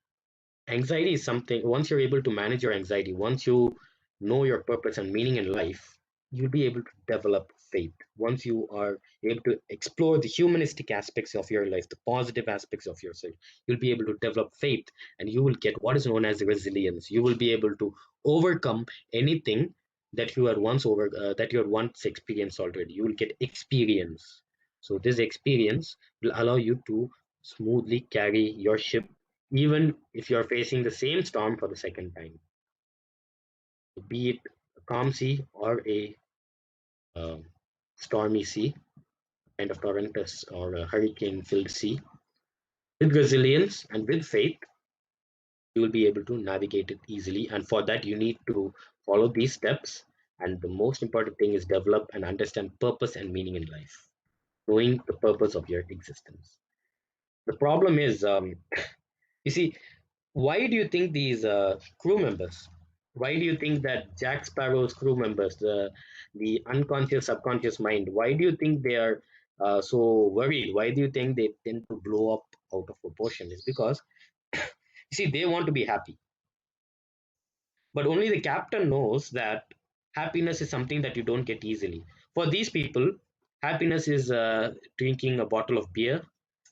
anxiety is something, once you're able to manage your anxiety, once you know your purpose and meaning in life, you'll be able to develop faith. Once you are able to explore the humanistic aspects of your life, the positive aspects of yourself, you'll be able to develop faith, and you will get what is known as resilience. You will be able to overcome anything that you had once experienced already. You will get experience. So this experience will allow you to smoothly carry your ship even if you're facing the same storm for the second time, be it a calm sea or a uh, stormy sea, kind of torrentious or a hurricane-filled sea. With resilience and with faith, you will be able to navigate it easily. And for that, you need to follow these steps. And the most important thing is develop and understand purpose and meaning in life, knowing the purpose of your existence. The problem is, you see, why do you think these crew members, why do you think that Jack Sparrow's crew members, the unconscious subconscious mind, why do you think they are so worried? Why do you think they tend to blow up out of proportion? Is because you see, they want to be happy, but only the captain knows that happiness is something that you don't get easily. For these people, happiness is drinking a bottle of beer.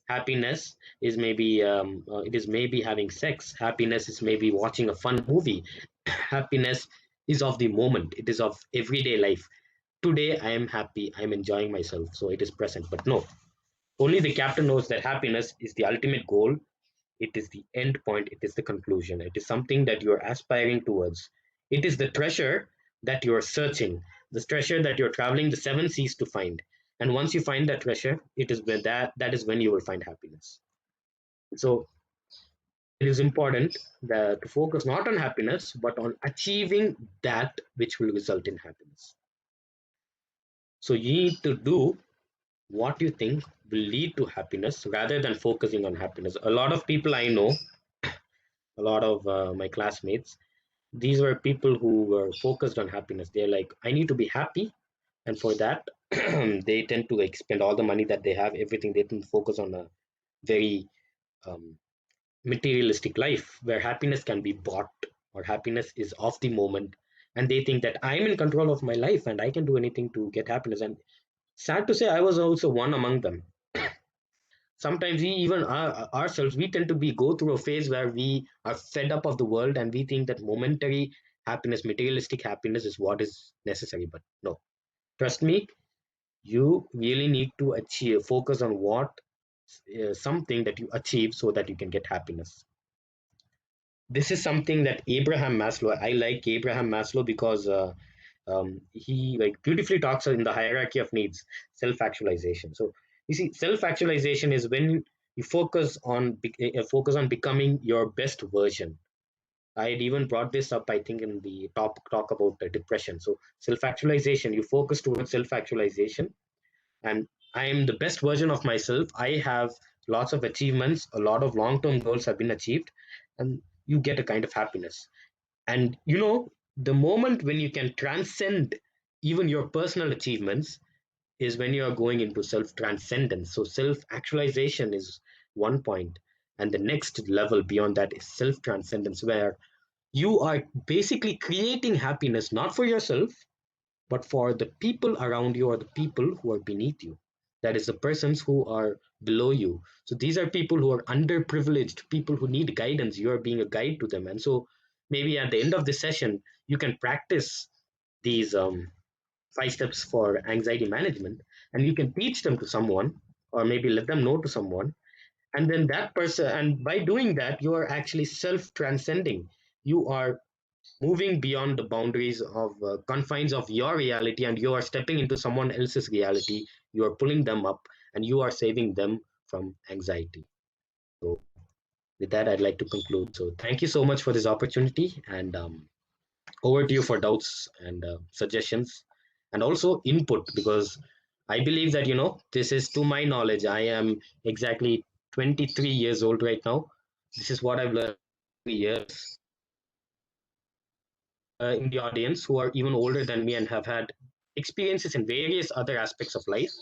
Happiness is maybe it is maybe having sex. Happiness is maybe watching a fun movie. Happiness is of the moment. It is of everyday life. Today I am happy. I am enjoying myself, so it is present. But no, only the captain knows that happiness is the ultimate goal. It is the end point. It is the conclusion. It is something that you are aspiring towards. It is the treasure that you are searching, the treasure that you're traveling the seven seas to find. And once you find that treasure, it is when that is when you will find happiness. So it is important that to focus not on happiness, but on achieving that which will result in happiness. So you need to do what you think will lead to happiness rather than focusing on happiness. A lot of people I know, a lot of my classmates, these were people who were focused on happiness. They're like, I need to be happy. And for that, they tend to like spend all the money that they have, everything. They tend to focus on a very um, materialistic life where happiness can be bought or happiness is of the moment. And they think that I'm in control of my life and I can do anything to get happiness. And sad to say, I was also one among them. Sometimes we even ourselves, we tend to be go through a phase where we are fed up of the world and we think that momentary happiness, materialistic happiness is what is necessary. But no, trust me, you really need to achieve, focus on what something that you achieve so that you can get happiness. This is something that Abraham Maslow, I like Abraham Maslow because he like beautifully talks in the hierarchy of needs, self-actualization. So you see, self-actualization is when you focus on becoming your best version. I had even brought this up, I think, in the talk about depression. So self-actualization, you focus towards self-actualization, and I am the best version of myself. I have lots of achievements, a lot of long-term goals have been achieved, and you get a kind of happiness. And you know, the moment when you can transcend even your personal achievements is when you are going into self transcendence. So, self actualization is one point, and the next level beyond that is self transcendence, where you are basically creating happiness not for yourself, but for the people around you or the people who are beneath you. That is the persons who are below you. So these are people who are underprivileged, people who need guidance. You are being a guide to them. And so maybe at the end of the session, you can practice these 5 steps for anxiety management, and you can teach them to someone or maybe let them know to someone. And then that person, and by doing that, you are actually self transcending. You are moving beyond the boundaries of confines of your reality, and you are stepping into someone else's reality. You are pulling them up and you are saving them from anxiety. So with that, I'd like to conclude. So thank you so much for this opportunity, and over to you for doubts and suggestions and also input, because I believe that, you know, this is to my knowledge. I am exactly 23 years old right now. This is what I've learned in years. In the audience who are even older than me and have had experiences in various other aspects of life,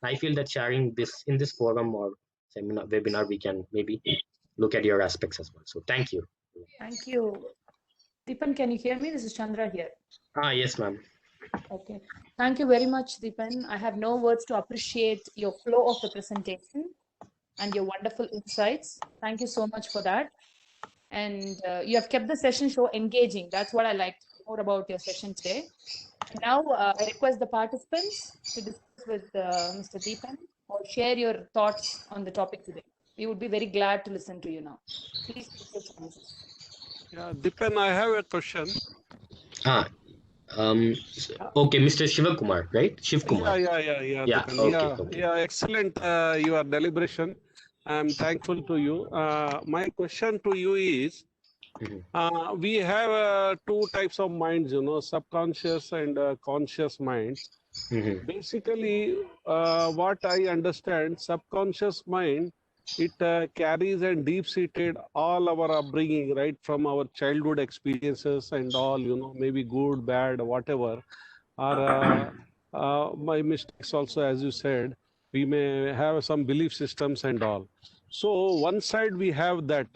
I feel that sharing this in this forum or seminar, webinar, we can maybe look at your aspects as well. So thank you. Thank you. Deepan, can you hear me? This is Chandra here. Yes, ma'am. Okay. Thank you very much, Deepan. I have no words to appreciate your flow of the presentation and your wonderful insights. Thank you so much for that. And you have kept the session so engaging. That's what I liked more about your session today. And now I request the participants to discuss with Mr. Deepan or share your thoughts on the topic today. We would be very glad to listen to you now. Please take your chances. Yeah, Dipen, I have a question. Okay, Mr. Shivakumar, right? Shivkumar. Yeah, Dipen. Okay. Yeah, excellent. Your deliberation. I'm thankful to you. My question to you is, we have two types of minds, subconscious and conscious minds. Basically, what I understand, subconscious mind, it carries and deep-seated all our upbringing, right, from our childhood experiences and all, maybe good, bad, whatever, or my mistakes also, as you said, we may have some belief systems and all. So one side we have that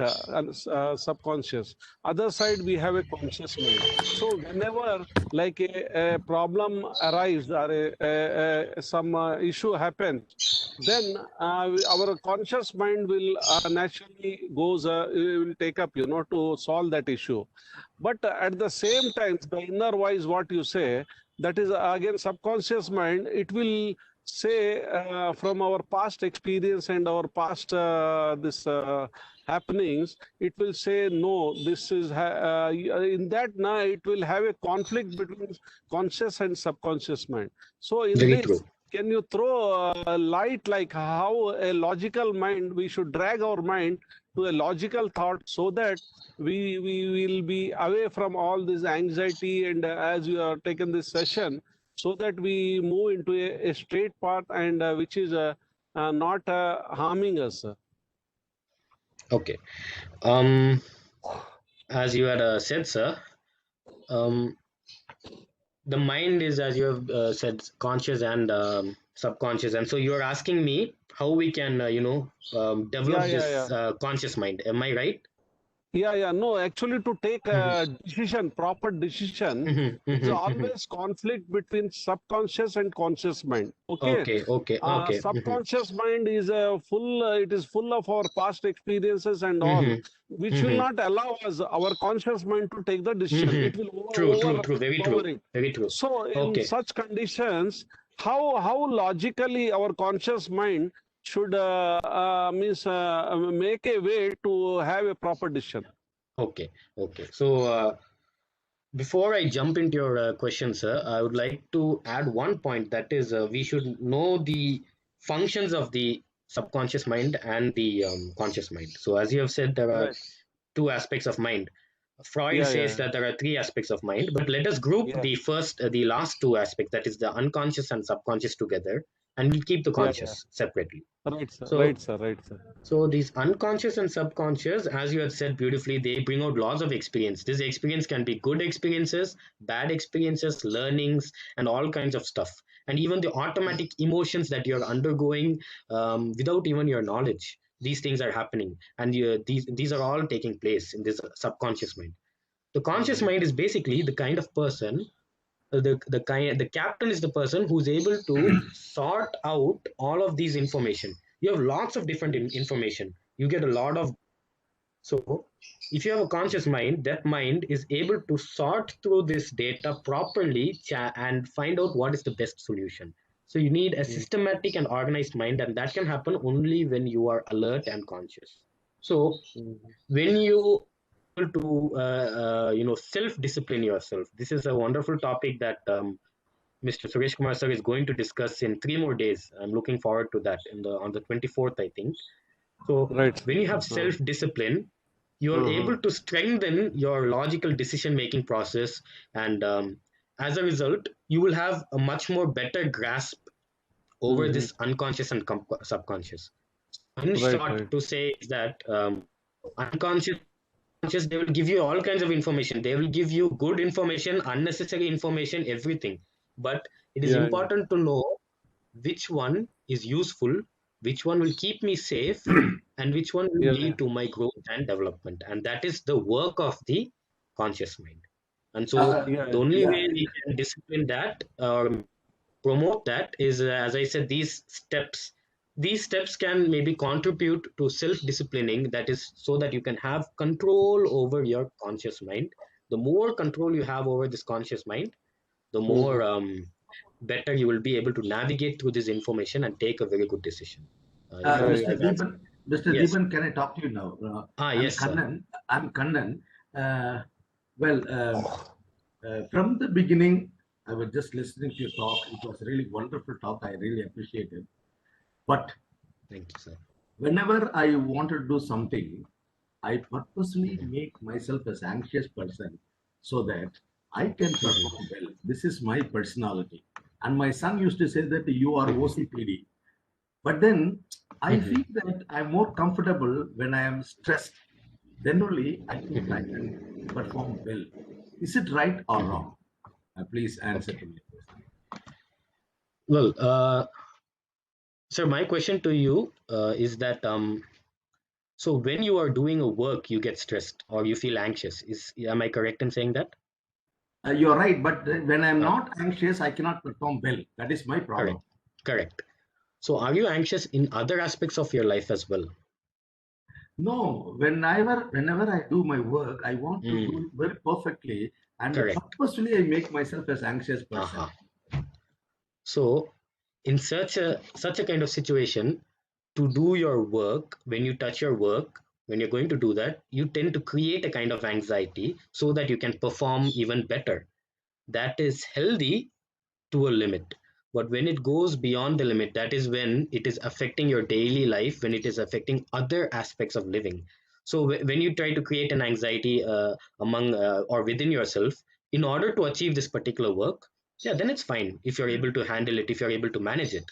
subconscious, other side we have a conscious mind. So whenever like a problem arises or some issue happens, then our conscious mind will naturally will take up, to solve that issue. But at the same time, the inner voice, what you say, that is again subconscious mind, it will say from our past experience and our past this happenings, it will say no, this is in that now it will have a conflict between conscious and subconscious mind. So in Very this true. can you throw a light like how a logical mind, we should drag our mind to a logical thought so that we will be away from all this anxiety, and as you have taken this session, so that we move into a straight path and which is not harming us. Okay. As you had said, sir, the mind is, as you have said, conscious and subconscious, and so you're asking me how we can, develop this conscious mind. Am I right? No, actually to take a decision, proper decision, is always conflict between subconscious and conscious mind. Okay. Okay. Subconscious mind is it is full of our past experiences and all, which will not allow us, our conscious mind, to take the decision. It will True. Very power true. it. Very true. So in such conditions, how logically our conscious mind should make a way to have a proper decision. Okay. So before I jump into your question, sir, I would like to add one point, that is, we should know the functions of the subconscious mind and the conscious mind. So as you have said, there are two aspects of mind. Freud says that there are three aspects of mind, but let us group the last two aspects, that is the unconscious and subconscious, together, and we'll keep the conscious separately. Right, sir. So these unconscious and subconscious, as you had said beautifully, they bring out lots of experience. This experience can be good experiences, bad experiences, learnings, and all kinds of stuff. And even the automatic emotions that you're undergoing without even your knowledge. These things are happening, and these are all taking place in this subconscious mind. The conscious mind is basically the kind of person, the captain is the person who's able to sort out all of these information. You have lots of different information, you get a lot of, so if you have a conscious mind, that mind is able to sort through this data properly and find out what is the best solution. So you need a systematic and organized mind, and that can happen only when you are alert and conscious. So when you to self-discipline yourself, this is a wonderful topic that Mr. Suresh Kumar sir is going to discuss in 3 more days. I'm looking forward to that on the 24th, I think. So when you have self-discipline, you're able to strengthen your logical decision-making process, and as a result, you will have a much more better grasp over this unconscious and subconscious. In short, to say is that unconscious, they will give you all kinds of information. They will give you good information, unnecessary information, everything. But it is important to know which one is useful which one will keep me safe, and which one will lead to my growth and development. And that is the work of the conscious mind. And so the only way we can discipline that or promote that is, as I said, these steps. These steps can maybe contribute to self-disciplining, that is, so that you can have control over your conscious mind. The more control you have over this conscious mind, the more better you will be able to navigate through this information and take a very good decision. Mr. Deepan, Yes. Deepan, can I talk to you now? Yes, sir. I'm Kannan. Well, from the beginning, I was just listening to your talk. It was a really wonderful talk. I really appreciate it. But thank you, sir. Whenever I want to do something, I purposely make myself as anxious person so that I can perform well. This is my personality. And my son used to say that you are OCPD. But then I feel that I'm more comfortable when I am stressed. Then only I think I can perform well. Is it right or wrong? Please answer to me. Well, sir, my question to you is that so when you are doing a work, you get stressed or you feel anxious. Am I correct in saying that? You're right, but when I'm not anxious, I cannot perform well. That is my problem. Correct. So are you anxious in other aspects of your life as well? No, whenever I do my work, I want to do it very perfectly, and purposely I make myself as anxious person. So in such a kind of situation, to do your work, when you touch your work, when you're going to do that, you tend to create a kind of anxiety so that you can perform even better. That is healthy to a limit. But when it goes beyond the limit, that is when it is affecting your daily life, when it is affecting other aspects of living. So when you try to create an anxiety among or within yourself in order to achieve this particular work, yeah, then it's fine if you're able to handle it, if you're able to manage it.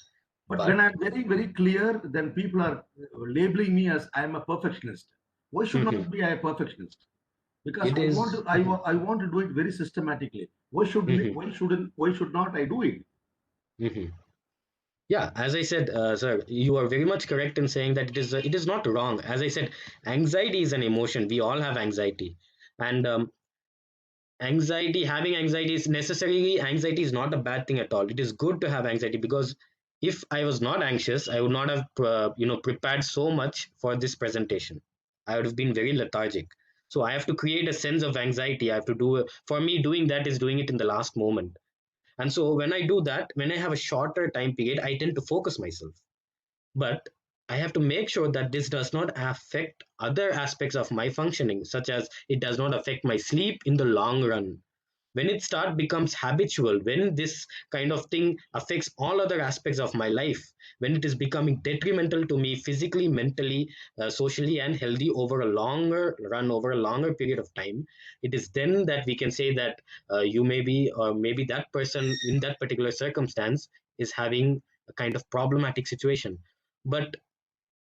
But when I'm very, very clear, then people are labeling me as I'm a perfectionist. Why should not be a perfectionist? Because I want to do it very systematically. Why should not I do it? Yeah, as I said, sir, you are very much correct in saying that it is not wrong. As I said, anxiety is an emotion. We all have anxiety, and having anxiety is not a bad thing at all. It is good to have anxiety, because if I was not anxious, I would not have prepared so much for this presentation. I would have been very lethargic. So I have to create a sense of anxiety. I have to do for me, doing that is doing it in the last moment. And so when I do that, when I have a shorter time period, I tend to focus myself. But I have to make sure that this does not affect other aspects of my functioning, such as it does not affect my sleep in the long run. When it becomes habitual, when this kind of thing affects all other aspects of my life, when it is becoming detrimental to me physically, mentally, socially, and healthy over a longer run, over a longer period of time, it is then that we can say that you may be, or maybe that person in that particular circumstance is having a kind of problematic situation. But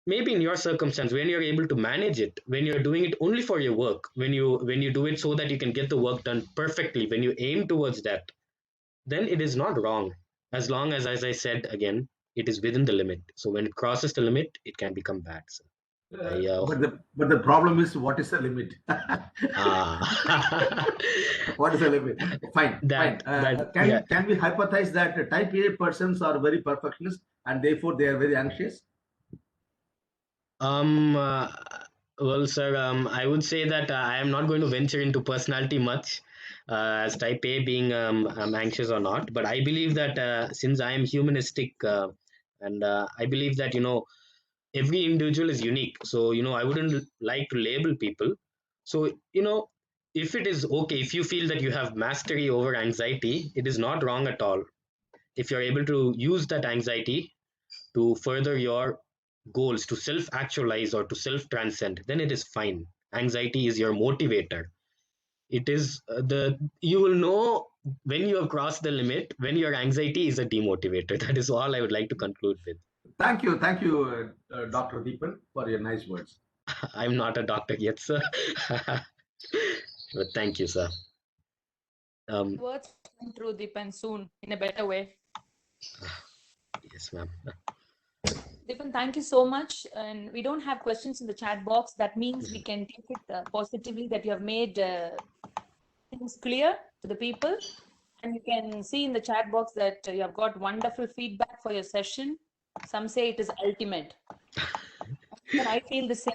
maybe in your circumstance, when you're able to manage it, when you're doing it only for your work, when you do it so that you can get the work done perfectly, when you aim towards that, then it is not wrong, as long as I said again, it is within the limit. So when it crosses the limit, it can become bad. So but the problem is, what is the limit? What is the limit? Fine. Can we hypothesize that type A persons are very perfectionist and therefore they are very anxious? Well, sir, I would say that I am not going to venture into personality much, as type A being anxious or not. But I believe that since I am humanistic, and I believe that every individual is unique. So I wouldn't like to label people. So if it is okay, if you feel that you have mastery over anxiety, it is not wrong at all. If you're able to use that anxiety to further your goals, to self actualize or to self transcend, then it is fine. Anxiety is your motivator. It is you will know when you have crossed the limit, when your anxiety is a demotivator. That is all I would like to conclude with. Thank you, Dr. Deepan, for your nice words. I'm not a doctor yet, sir. But thank you, sir. Words coming through, Deepan, soon in a better way. Yes, ma'am. Deepan, thank you so much. And we don't have questions in the chat box. That means we can take it positively that you have made things clear to the people. And you can see in the chat box that you have got wonderful feedback for your session. Some say it is ultimate. And I feel the same.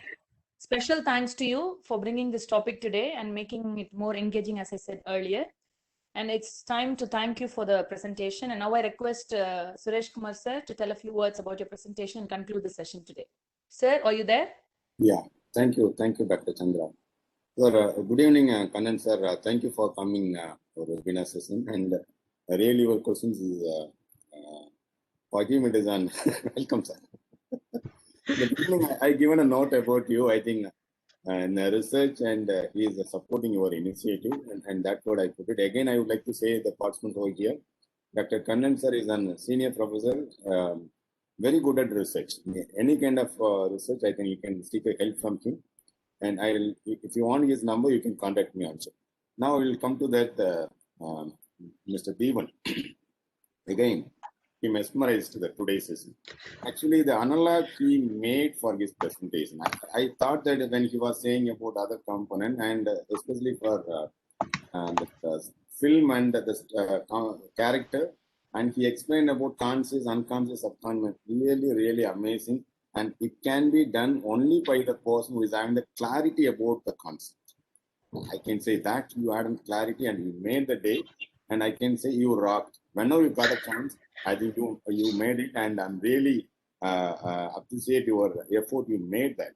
Special thanks to you for bringing this topic today and making it more engaging, as I said earlier. And it's time to thank you for the presentation. And now I request Suresh Kumar sir to tell a few words about your presentation and conclude the session today. Sir, are you there? Yeah, thank you, Dr. Chandra. Sir, good evening, Kannan sir. Thank you for coming for the webinar session. And really, your questions is forgive me, on welcome, sir. In the beginning, I given a note about you. I think in research, and he is supporting your initiative, and that's what I put it. Again, I would like to say the participants over here. Dr. Kannan sir is a senior professor, very good at research. Any kind of research, I think you can seek help from him. And I'll, if you want his number, you can contact me also. Now we will come to that Mr. Deevan. Again, he mesmerized the today's session. Actually, the analog he made for his presentation, I thought that when he was saying about other component, and especially for the film and the character, and he explained about conscious, unconscious, subconscious, really amazing. And it can be done only by the person who is having the clarity about the concept. I can say that you had clarity and you made the day, and I can say you rocked. Whenever you got a chance, I think you made it, and I'm really appreciate your effort. You made that.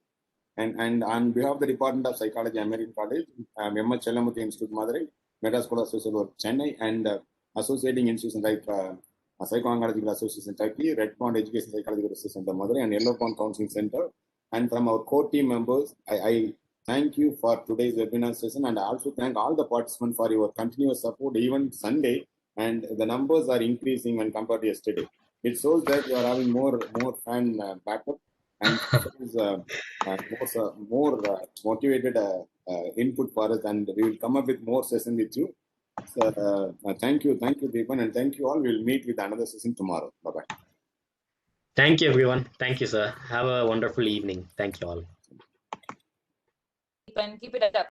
And on behalf of the Department of Psychology, American College, M. Chellamuthi Institute, Madurai, Madras School of Social Work, Chennai, and associating institutions like Psycho-Oncological Association, Turkey, Red Pond Education Psychological Research Center, Madurai, and Yellow Pond Counseling Center. And from our core team members, I thank you for today's webinar session, and I also thank all the participants for your continuous support, even Sunday. And the numbers are increasing when compared to yesterday. It shows that you are having more fan backup, and is more motivated input for us, and we will come up with more session with you. So, thank you, Deepan, and thank you all. We'll meet with another session tomorrow. Bye-bye. Thank you, everyone. Thank you, sir. Have a wonderful evening. Thank you all. Keep it up.